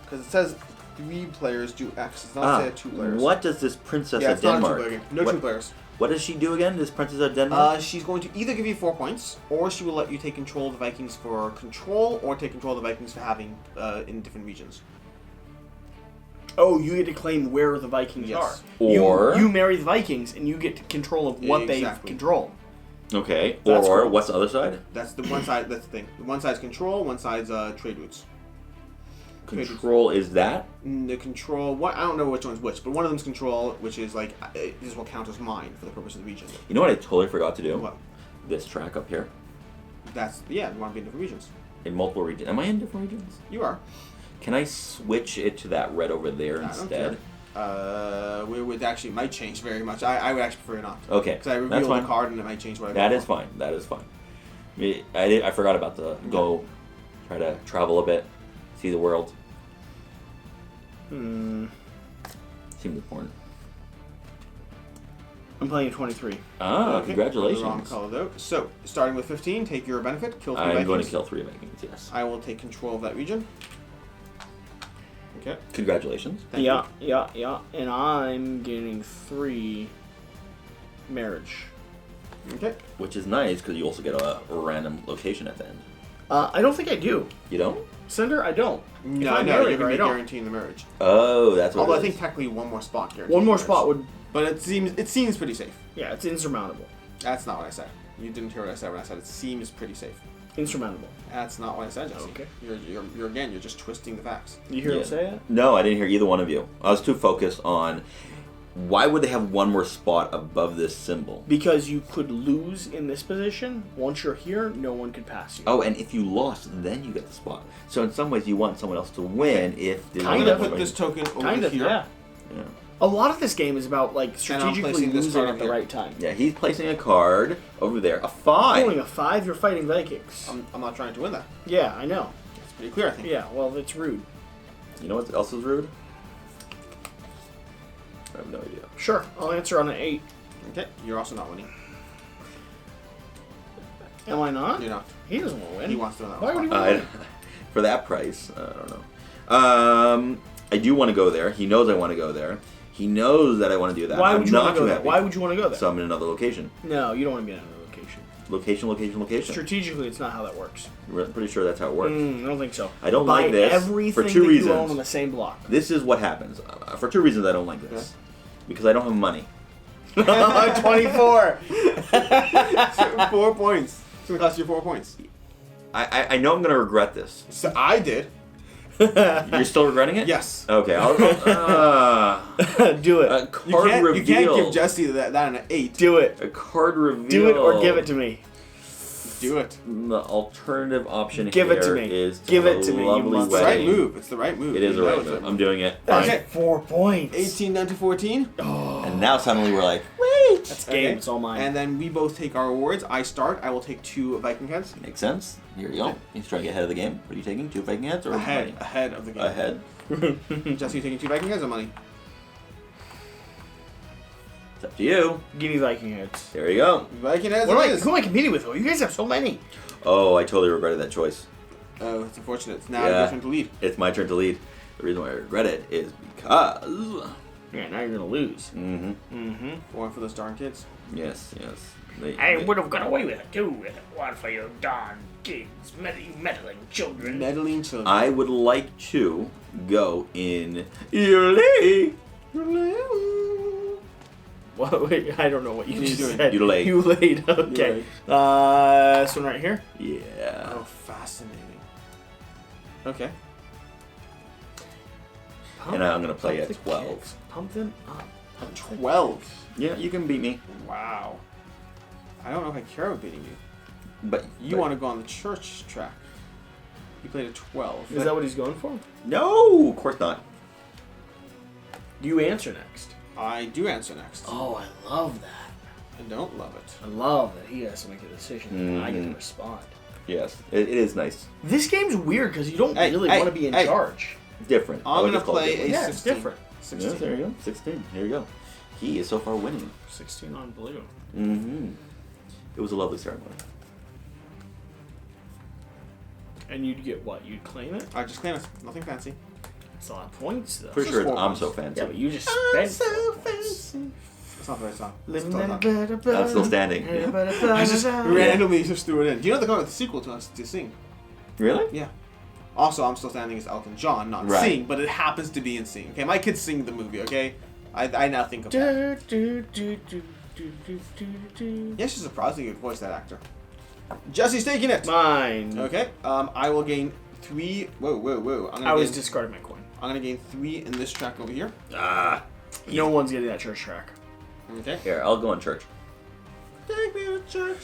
Because it says 3 players do X. It does not say 2 players. What does this princess Yeah, of it's not a Denmark? 2-player game. No what, 2 players. What does she do again? This princess of Denmark? She's going to either give you 4 points, or she will let you take control of the Vikings for control, or take control of the Vikings for having in different regions. Oh, you get to claim where the Vikings Yes. are. Or- you marry the Vikings, and you get control of what they control. Okay. That's Or cool. what's the other side? That's the one side. That's the thing. One side's control. One side's trade routes. Control is that? The control. What I don't know which one's which, but one of them's control, which is like this will count as mine for the purpose of the region. You know what I totally forgot to do? What? This track up here. That's you want to be in different regions. In multiple regions. Am I in different regions? You are. Can I switch it to that red over there I instead? don't care. We would actually might change very much. I would actually prefer not. Okay. Because I That's reveal the fine. card and it might change what I That want. is fine. That is fine. I forgot about the go, try to travel a bit, see the world. Seems important. I'm playing a 23. Ah, Okay, congratulations. the wrong color though. So, starting with 15, take your benefit, kill 3 I'm Vikings. going to kill 3 Vikings, yes. I will take control of that region. Okay. Congratulations. Thank you. Yeah. And I'm getting 3 marriage. Okay. Which is nice because you also get a random location at the end. I don't think I do. You don't? Cinder, I don't. No, I'm no, married you're going her, to I be don't. guaranteeing the marriage. Oh, that's what Although it I think is. technically one more spot guarantees One more the spot marriage. would... But it seems pretty safe. Yeah, it's insurmountable. That's not what I said. You didn't hear what I said when I said it seems pretty safe. Insurmountable. That's not what I said, Jesse. Okay. You're just twisting the facts. You hear him say it? No, I didn't hear either one of you. I was too focused on why would they have one more spot above this symbol? Because you could lose in this position. Once you're here, no one can pass you. Oh, and if you lost, then you get the spot. So in some ways, you want someone else to win if... I'm going to put this token over here. Yeah. A lot of this game is about like strategically losing at the right time. Yeah, he's placing a card over there. A 5. Pulling a 5, you're fighting Vikings. I'm not trying to win that. Yeah, I know. It's pretty clear, I think. Yeah, well, it's rude. You know what else is rude? I have no idea. Sure, I'll answer on an 8. Okay, you're also not winning. Am I not? You're not. He doesn't want to win. He wants to win that Why one. would he win? For that price, I don't know. I do want to go there. He knows I want to go there. He knows that I want to do that. Why would you want to go there? happy. Why would you want to go there? So I'm in another location. No, you don't want to be in another location. Location. Strategically, it's not how that works. I'm pretty sure that's how it works. I don't think so. I don't Buy like this everything for 2 that reasons. you own on the same block. This is what happens. For 2 reasons I don't like this. Because I don't have money. 24. 4 points. It's going to cost you 4 points. I know I'm going to regret this. So I did. You're still regretting it? Yes. Okay, I'll Do it. Card reveal. You can't give Jesse that an 8. Do it. A card reveal. Do it or give it to me. Do it. The alternative option Give it to here me. is to Give have it to a me. lovely You It's the right wedding. move. It's the right move. It is a You right know it's move. I'm doing it. That's Okay. 4 points. 18 down to 14. And now suddenly we're like, wait. That's game. It's all mine. And then we both take our awards. I start. I will take 2 Viking heads. Makes sense. Here you go. He's trying to get ahead of the game. What are you taking? 2 Viking heads or money? Ahead of the game. Ahead. Jesse, you taking 2 Viking heads or money? It's up to you. Give me Viking heads. There you go. Viking heads. Who it is. am I competing with? You guys have so many. Oh, I totally regretted that choice. Oh, it's unfortunate. It's now Yeah. your turn to lead. It's my turn to lead. The reason why I regret it is because... Yeah, now you're gonna lose. Going for those darn kids. Yes. I would have got away with it too if it weren't for you darn kids, meddling children. Meddling children. I would like to go in... Yule. What? Wait, I don't know what you What are you just doing? said. You laid. You laid. Okay. This one right here. Yeah. Oh, fascinating. Okay. And I'm going to play Pump at the 12. kids. Pump them up. 12. Yeah, you can beat me. Wow. I don't know if I care about beating you. But You want to go on the church track. You played a 12. Is that what he's going for? No, of course not. You answer next. I do answer next. Oh, I love that. I don't love it. I love that he has to make a decision and I get to Mhm. respond. Yes, it is nice. This game's weird because you don't Hey, really hey, want to be in hey. charge. Different. I I'm would going to just call it play different. a Yeah, it's 16. different. 16. Yeah, there you go. 16. Here you go. He is so far winning. 16 on blue. It was a lovely ceremony. And you'd get what? You'd claim it? I just claim it. Nothing fancy. It's a lot of points though. Pretty just sure 4 I'm points. so fancy. Yeah, but you just spent. fancy. That's not the right song. Living Still in a not. better I'm still standing. I just randomly just threw it in. Do you know the sequel to us to sing? Really? Yeah. Also, I'm Still Standing is Elton John, not Right. Sing, but it happens to be in Sing. Okay, my kids sing the movie. Okay, I now think of that. Yeah, she's a surprisingly good voice, that actor. Jesse's taking it. Mine. Okay. I will gain 3. Whoa. I was discarding my coin. I'm gonna gain 3 in this track over here. Ah. No one's getting that church track. Okay. Here, I'll go in church. Take me to church.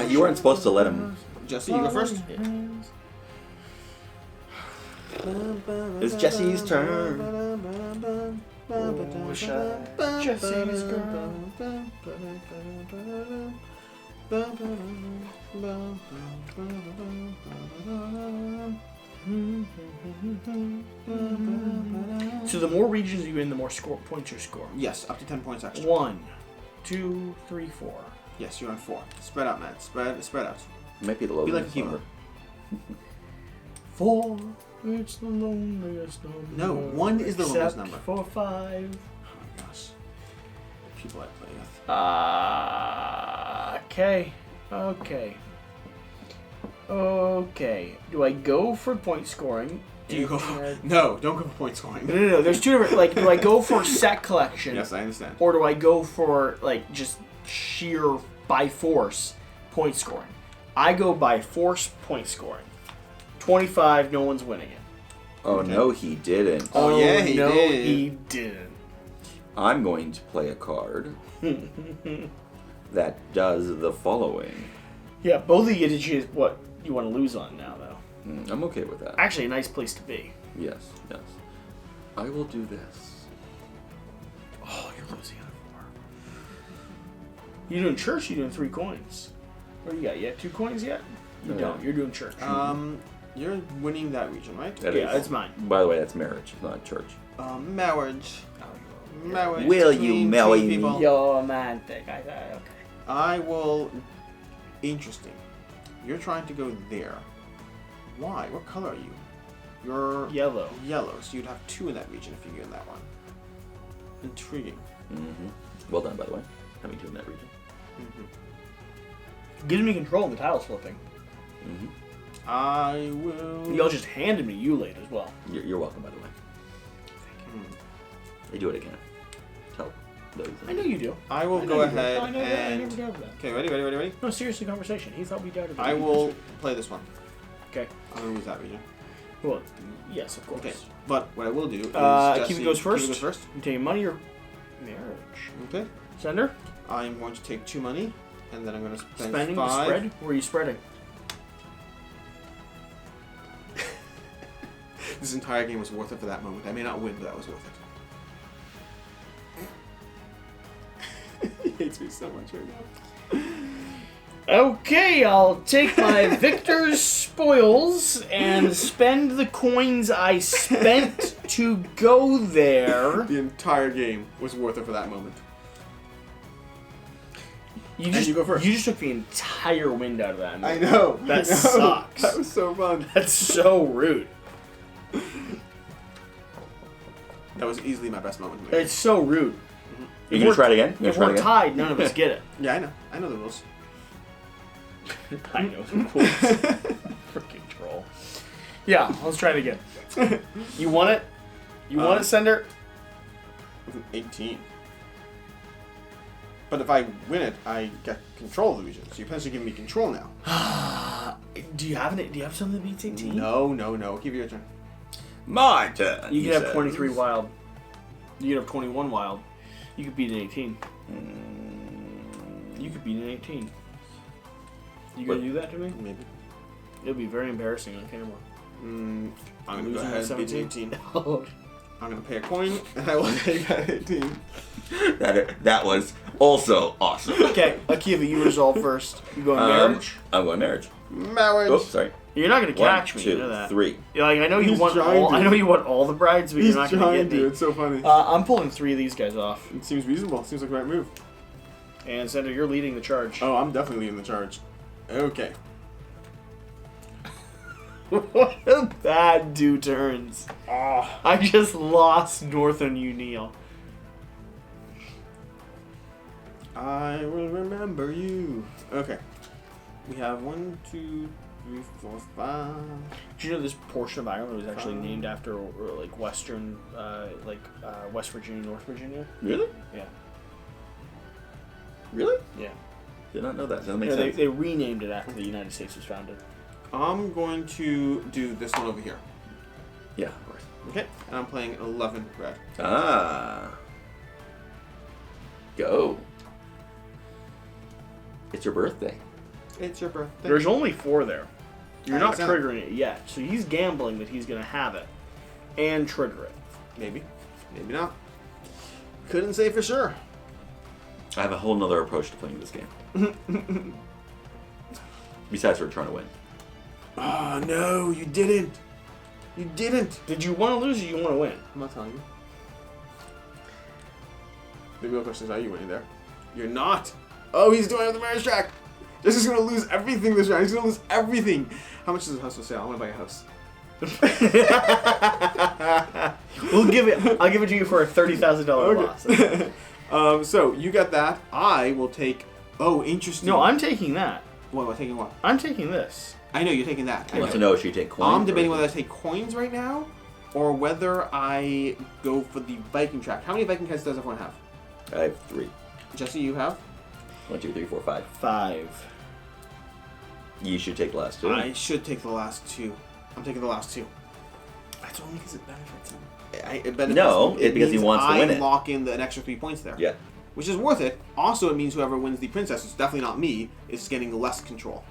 You weren't supposed to let him. Jesse, you go first. It's Jesse's turn. Oh, Jesse's girl. So the more regions you win, the more points you score. Yes, up to 10 points extra. 1, 2, 3, 4. Yes, you're on 4. Spread out, man. Spread out. Might be the Be like a lowest keyboard. number. 4, it's the loneliest number. No, 1 is the lowest except number. for 5. Oh my gosh. The people I play with. Okay. Do I go for point scoring? No, don't go for point scoring. No. There's two different. Like, do I go for set collection? Yes, I understand. Or do I go for like just sheer by force point scoring? I go by force point scoring. 25, no one's winning it. Oh, no, he didn't. Oh, yeah, he no, did. he didn't. I'm going to play a card that does the following. Yeah, both of you get to choose what you want to lose on now, though. I'm okay with that. Actually, a nice place to be. Yes, yes. I will do this. Oh, you're losing on 4. You doing church? You doing 3 coins? What do you got? You have 2 coins yet? You don't. You're doing church. You're winning that region, right? That's mine. By the way, that's marriage, not church. Marriage. Marriage. Will you marry me? people. You're romantic. Okay. I will. Interesting. You're trying to go there. Why? What color are you? You're Yellow. Yellow. So you'd have 2 in that region if you get in that one. Intriguing. Well done, by the way. Having 2 in that region. Gives me control of the tiles flipping. I will. Y'all just handed me Ulate as well. You're welcome, by the way. They do it again. Tell those. I know you do. I will go ahead I and. never doubted that. Okay, ready? No, seriously, conversation. He thought we doubted that. I will play this one. Okay. I'm gonna lose that region. Well, yes, of course. Okay, but what I will do is Kiwi goes first. Kiwi goes first. You taking money or marriage? Okay. Sender? I'm going to take 2 money, and then I'm going to spend Spending 5. the spread? Where are you spreading? This entire game was worth it for that moment. I may not win, but that was worth it. He hates me so much right now. Okay, I'll take my victor's spoils and spend the coins I spent to go there. The entire game was worth it for that moment. You go first. You just took the entire wind out of that. I know. That sucks. That was so fun. That's so rude. That was easily my best moment. It's so rude. You gonna try it again? If we're tied, none of us get it. Yeah, I know. I know the rules. I know the rules. Freaking troll. Yeah, let's try it again. You want it? You want it, Sender? With an 18. But if I win it, I get control of the region. So you're potentially giving me control now. Do you have something that beats 18? No. Give you your turn. My turn. You can have 23 wild. You can have 21 wild. You could beat an 18. You could beat an 18. You gonna do that to me? Maybe. It'll be very embarrassing on camera. I'm gonna go Losing ahead at and beat an 17? 18. I'm gonna pay a coin, and I will take that 18. That was also awesome. Okay, Akiva, you resolve first. You going marriage? I'm going marriage. Marriage. Oh, sorry. You're not gonna catch 1, me. 2, You know that. 3. Yeah, like I know you He's want trying all. to. I know you want all the brides, but He's you're not gonna trying get me. to. It's so funny. I'm pulling 3 of these guys off. It seems reasonable. Seems like the right move. And Sender, you're leading the charge. Oh, I'm definitely leading the charge. Okay. What a bad 2 turns. I just lost Northern Union. I will remember you. Okay. We have 1, 2, 3, 4, 5. Did you know this portion of Ireland was actually named after like Western, West Virginia, North Virginia? Really? Yeah. Really? Yeah. Did not know that. That makes Yeah, sense. they renamed it after the United States was founded. I'm going to do this one over here. Yeah, of course. Okay. And I'm playing 11 red. Ah. Go. It's your birthday. It's your birthday. There's only 4 there. You're not Exactly. triggering it yet, so he's gambling that he's going to have it and trigger it. Maybe. Maybe not. Couldn't say for sure. I have a whole nother approach to playing this game. Besides, we're trying to win. Oh, no, you didn't. You didn't. Did you want to lose or you want to win? I'm not telling you. The real question is, are you winning there? You're not. Oh, he's doing it on the marriage track. This is going to lose everything this round. He's going to lose everything. How much is the house for sale? I want to buy a house. I'll give it to you for a $30,000 loss. So, you got that. I will take... Oh, interesting. No, I'm taking that. What, am I taking what? I'm taking this. I know, you're taking that. I want to know if you take coins. I'm debating whether I take coins right now, or whether I go for the Viking track. How many Viking heads does everyone have? I have 3. Jesse, you have? 1, 2, 3, 4, 5. 5. You should take the last two. I should take the last two. I'm taking the last two. That's only because it benefits him. It benefits No, me. because he wants to win it. I lock in an extra 3 points there. Yeah. Which is worth it. Also, it means whoever wins the princess, it's definitely not me, is getting less control.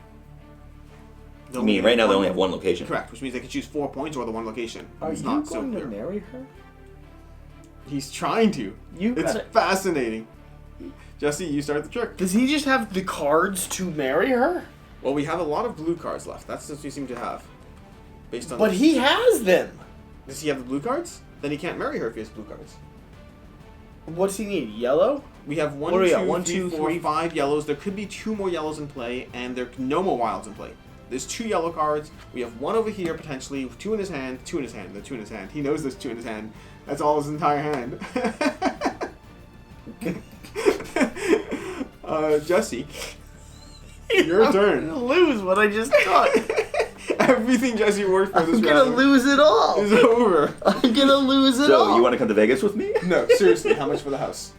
I mean, right now they only have one location. Correct, which means they can choose 4 points or the one location. Are it's you not going so to clear. marry her? He's trying to. It's fascinating. Jesse, you start the trick. Does he just have the cards to marry her? Well, we have a lot of blue cards left. That's what we seem to have. Based on. But he has them. Does he have the blue cards? Then he can't marry her if he has blue cards. What does he need? Yellow? We have What do we got? 1, 2, 3, 4, 5 yellows. There could be 2 more yellows in play, and there are no more wilds in play. There's 2 yellow cards. We have 1 over here, potentially. 2 in his hand. 2 in his hand. The 2 in his hand. He knows there's 2 in his hand. That's all his entire hand. Jesse, your turn. I'm gonna lose what I just got. Everything Jesse worked for this I'm gonna lose it all. is over. I'm gonna lose it all. So, you want to come to Vegas with me? No, seriously, how much for the house?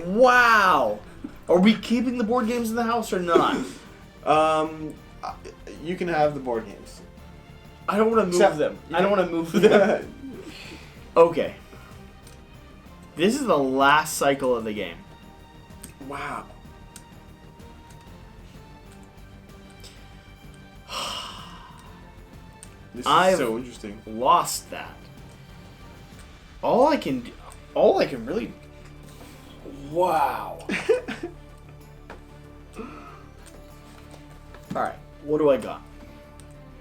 Wow. Are we keeping the board games in the house or not? You can have the board games. I don't want to move them. I don't want to move them. Okay. This is the last cycle of the game. Wow. This is so interesting. Lost that. All I can really. Wow. All right. What do I got?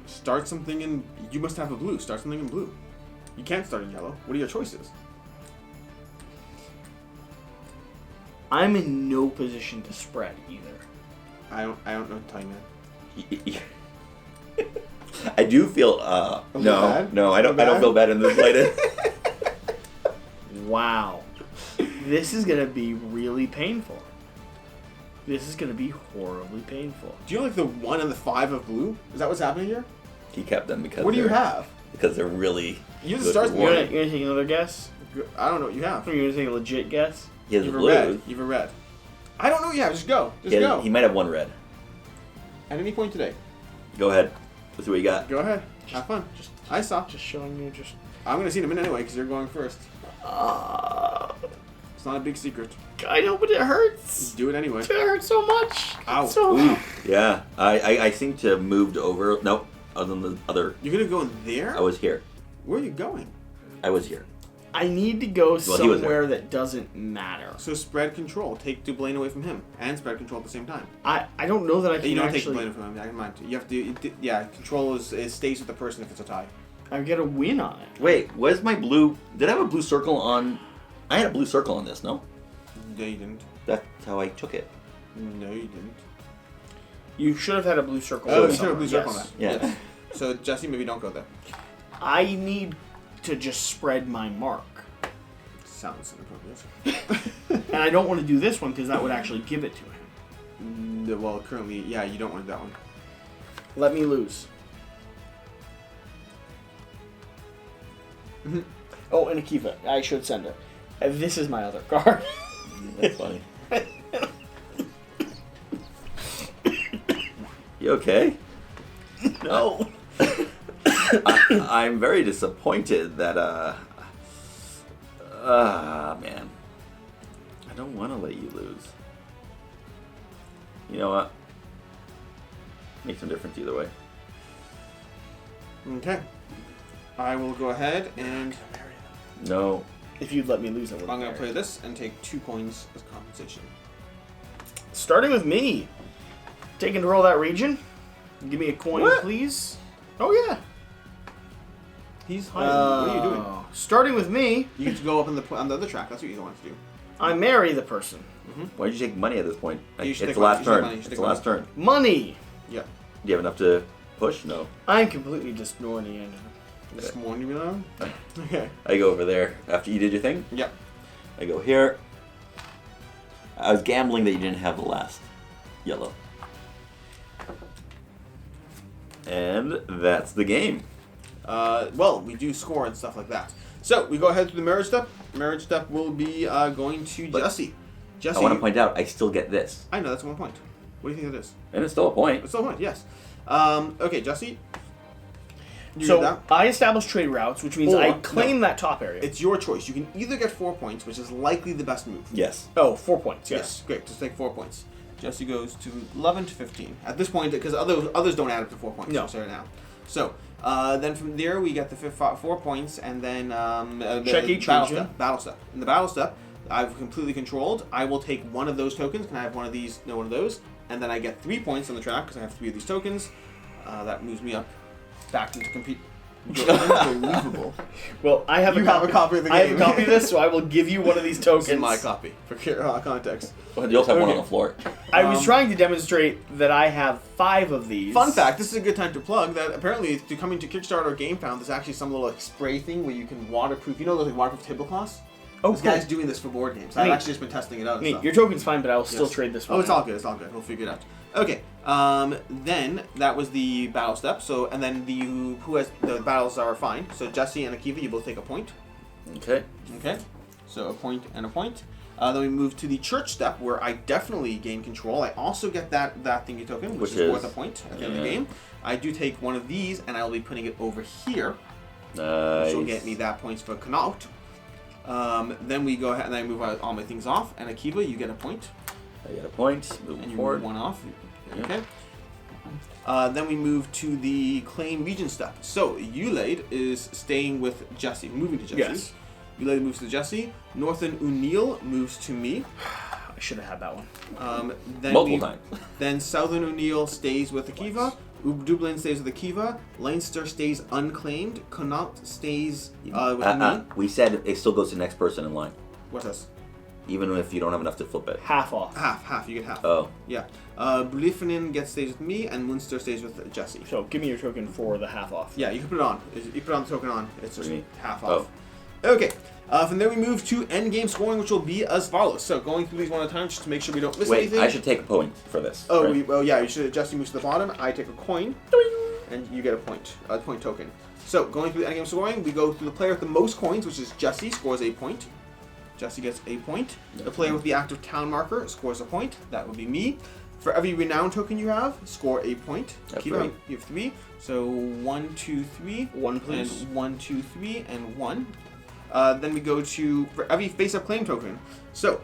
Start something in. You must have a blue. Start something in blue. You can't start in yellow. What are your choices? I'm in no position to spread either. I don't know what to tell you, man. I do feel no, I don't feel bad in the slightest. Wow. This is gonna be really painful. This is gonna be horribly painful. Do you like the 1 and the 5 of blue? Is that what's happening here? He kept them because. What do you have? Because they're really. You good start. for You're warning. gonna take another guess? I don't know what you have. Or you're gonna take a legit guess? He has You've a blue. red. You've a red. I don't know what you have. Just go. Just go. He might have 1 red. At any point today. Go ahead. Let's see what you got. Go ahead. Have fun. I saw. Just showing you I'm going to see in a minute anyway because you're going first. It's not a big secret. I know, but it hurts. Just do it anyway. It hurts so much. Ow. Ooh, yeah. I seem to have moved over. Nope. Other than the other. You're going to go in there? I was here. Where are you going? I was here. I need to go he was somewhere that doesn't matter. So spread control. Take Dublin away from him. And spread control at the same time. I don't know that I can You don't actually... take Dublin from him. I can mind. You have to... Yeah, control stays with the person if it's a tie. I get a win on it. Wait, where's my blue? Did I have a blue circle on? I had a blue circle on this, no? No, you didn't. That's how I took it. No, you didn't. You should have had a blue circle. Oh, on you should have a blue circle yes. on that. Yeah. Yes. So, Jesse, maybe don't go there. I need to just spread my mark. Sounds inappropriate. And I don't want to do this one because that would actually give it to him. Well, currently, yeah, you don't want that one. Let me lose. Oh, and Akiva. I should send her. This is my other card. That's funny. You okay? No. I'm very disappointed that man. I don't want to let you lose. You know what? Makes no difference either way. Okay. I will go ahead and No. If you'd let me lose, I would. I'm going to play this and take 2 coins as compensation. Starting with me. Taking to roll that region. Give me a coin, What? please. Oh, yeah. He's hiding. What are you doing? Starting with me, You get to go up on the other track. That's what you want to do. I marry the person. Why did you take money at this point? You It's should the take last money. You should take turn. money. You should It's take the last turn. Money. Yeah. Do you have enough to push? No. I'm completely just ignoring the end. This morning, you know? Okay. I go over there after you did your thing. Yep. I go here. I was gambling that you didn't have the last yellow. And that's the game. Well, we do score and stuff like that. So, we go ahead to the marriage step. Marriage step will be going to But Jesse. Jesse. I want to point out, I still get this. I know, that's 1 point. What do you think that is? And it's still a point. It's still a point, yes. Okay, Jesse. So I establish trade routes, which means I claim that top area. It's your choice. You can either get 4 points, which is likely the best move. Yes. Oh, 4 points, yes. Great, just take 4 points. Jesse goes to 11 to 15. At this point, because others don't add up to 4 points. No. So now. So, then from there, we get the 4 points, and then check each battle step. In the battle step, I've completely controlled. I will take one of those tokens. Can I have one of these? No, one of those. And then I get 3 points on the track because I have 3 of these tokens. That moves me up back into compete. Unbelievable. Well, I have a copy of the game. I have a copy of this, so I will give you one of these tokens. This is my copy for context. Well, you also have one on the floor. I was trying to demonstrate that I have 5 of these. Fun fact, this is a good time to plug that apparently to coming to Kickstarter or GameFound, there's actually some little spray thing where you can waterproof. You know those waterproof tablecloths? Oh, this guy's doing this for board games. I've actually just been testing it out. And stuff. Your token's fine, but I will still trade this one. Oh, it's all good. It's all good. We'll figure it out. Okay. Then that was the battle step. So, and then who has the battles are fine. So Jesse and Akiva, you both take a point. Okay. Okay. So a point and a point. Then we move to the church step, where I definitely gain control. I also get that thingy token, which is worth a point at the end of the game. I do take one of these, and I will be putting it over here. Nice. Which will get me that points for Connaught. Then we go ahead and I move all my things off. And Akiva, you get a point. I get a point. And you forward. move one off. Yep. Okay. Then we move to the claim region step. So Ulade is staying with Jesse, moving to Jesse. Yes. Ulade moves to Jesse. Northern O'Neill moves to me. I should have had that one. Multiple times. Then Southern O'Neill stays with Akiva. Dublin stays with Akiva. Leinster stays unclaimed. Connaught stays with me. We said it still goes to the next person in line. What's this? Even if you don't have enough to flip it. Half off. Half. You get half. Oh. Yeah. Bliffernin stays with me, and Munster stays with Jesse. So give me your token for the half off. Yeah, you can put it on. You put on the token on. It's just half off. Oh. Okay. From there we move to end game scoring, which will be as follows. So going through these one at a time, just to make sure we don't miss anything. I should take a point for this. Oh, right? yeah. You should. Jesse moves to the bottom. I take a coin, and you get a point token. So going through the end game scoring, we go through the player with the most coins, which is Jesse, scores a point. Jesse gets a point. The player with the active town marker scores a point. That would be me. For every renown token you have, score a point. You have 3. So 1, 2, 3. 1, please. And 1, 2, 3, and 1. Then we go to for every face-up claim token. So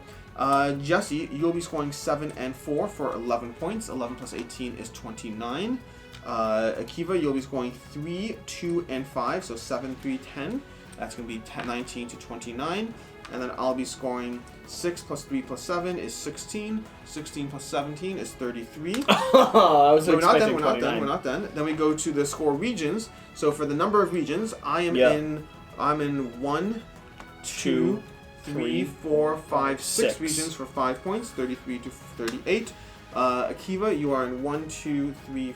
Jesse, you'll be scoring 7 and 4 for 11 points. 11 plus 18 is 29. Akiva, you'll be scoring 3, 2, and 5. So 7, 3, 10. That's going to be 19 to 29. And then I'll be scoring 6 plus 3 plus 7 is 16. 16 plus 17 is 33. I was expecting We're not done. Then we go to the score regions. So for the number of regions, I'm in 1, 2, 3, 4, 5, 6 regions for 5 points, 33 to 38. Akiva, you are in 1, 2, 3.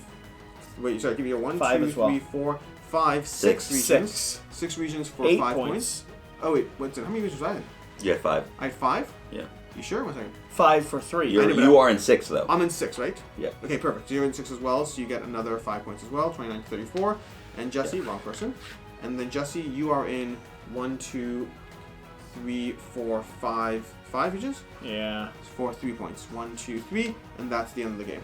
Wait, sorry, give me your 1, 2, 3, 4, 5, 6 regions. 6 regions for 5 points. Oh wait, how many regions was I in? You had 5. I had 5? Yeah. You sure? 1 second. 5 for 3. You are in 6 though. I'm in 6, right? Yeah. Okay, perfect. So you're in 6 as well, so you get another 5 points as well, 29 to 34. And Jesse, wrong person. And then Jesse, you are in 1, 2, 3, 4, 5 regions? Yeah. For 3 points. 1, 2, 3, and that's the end of the game.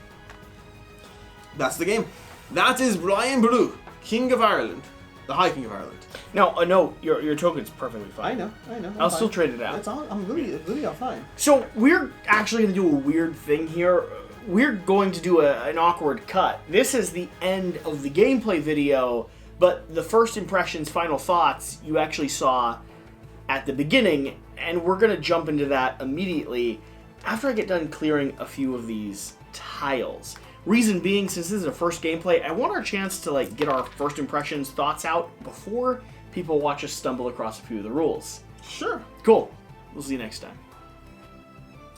That's the game. That is Brian Boru, King of Ireland. The High King of Ireland. No, your token's perfectly fine. I know. I'll still trade it out. It's all, I'm really all fine. So we're actually going to do a weird thing here. We're going to do an awkward cut. This is the end of the gameplay video, but the first impressions, final thoughts, you actually saw at the beginning, and we're going to jump into that immediately after I get done clearing a few of these tiles. Reason being, since this is a first gameplay, I want our chance to get our first impressions, thoughts out before people watch us stumble across a few of the rules. Sure. Cool. We'll see you next time.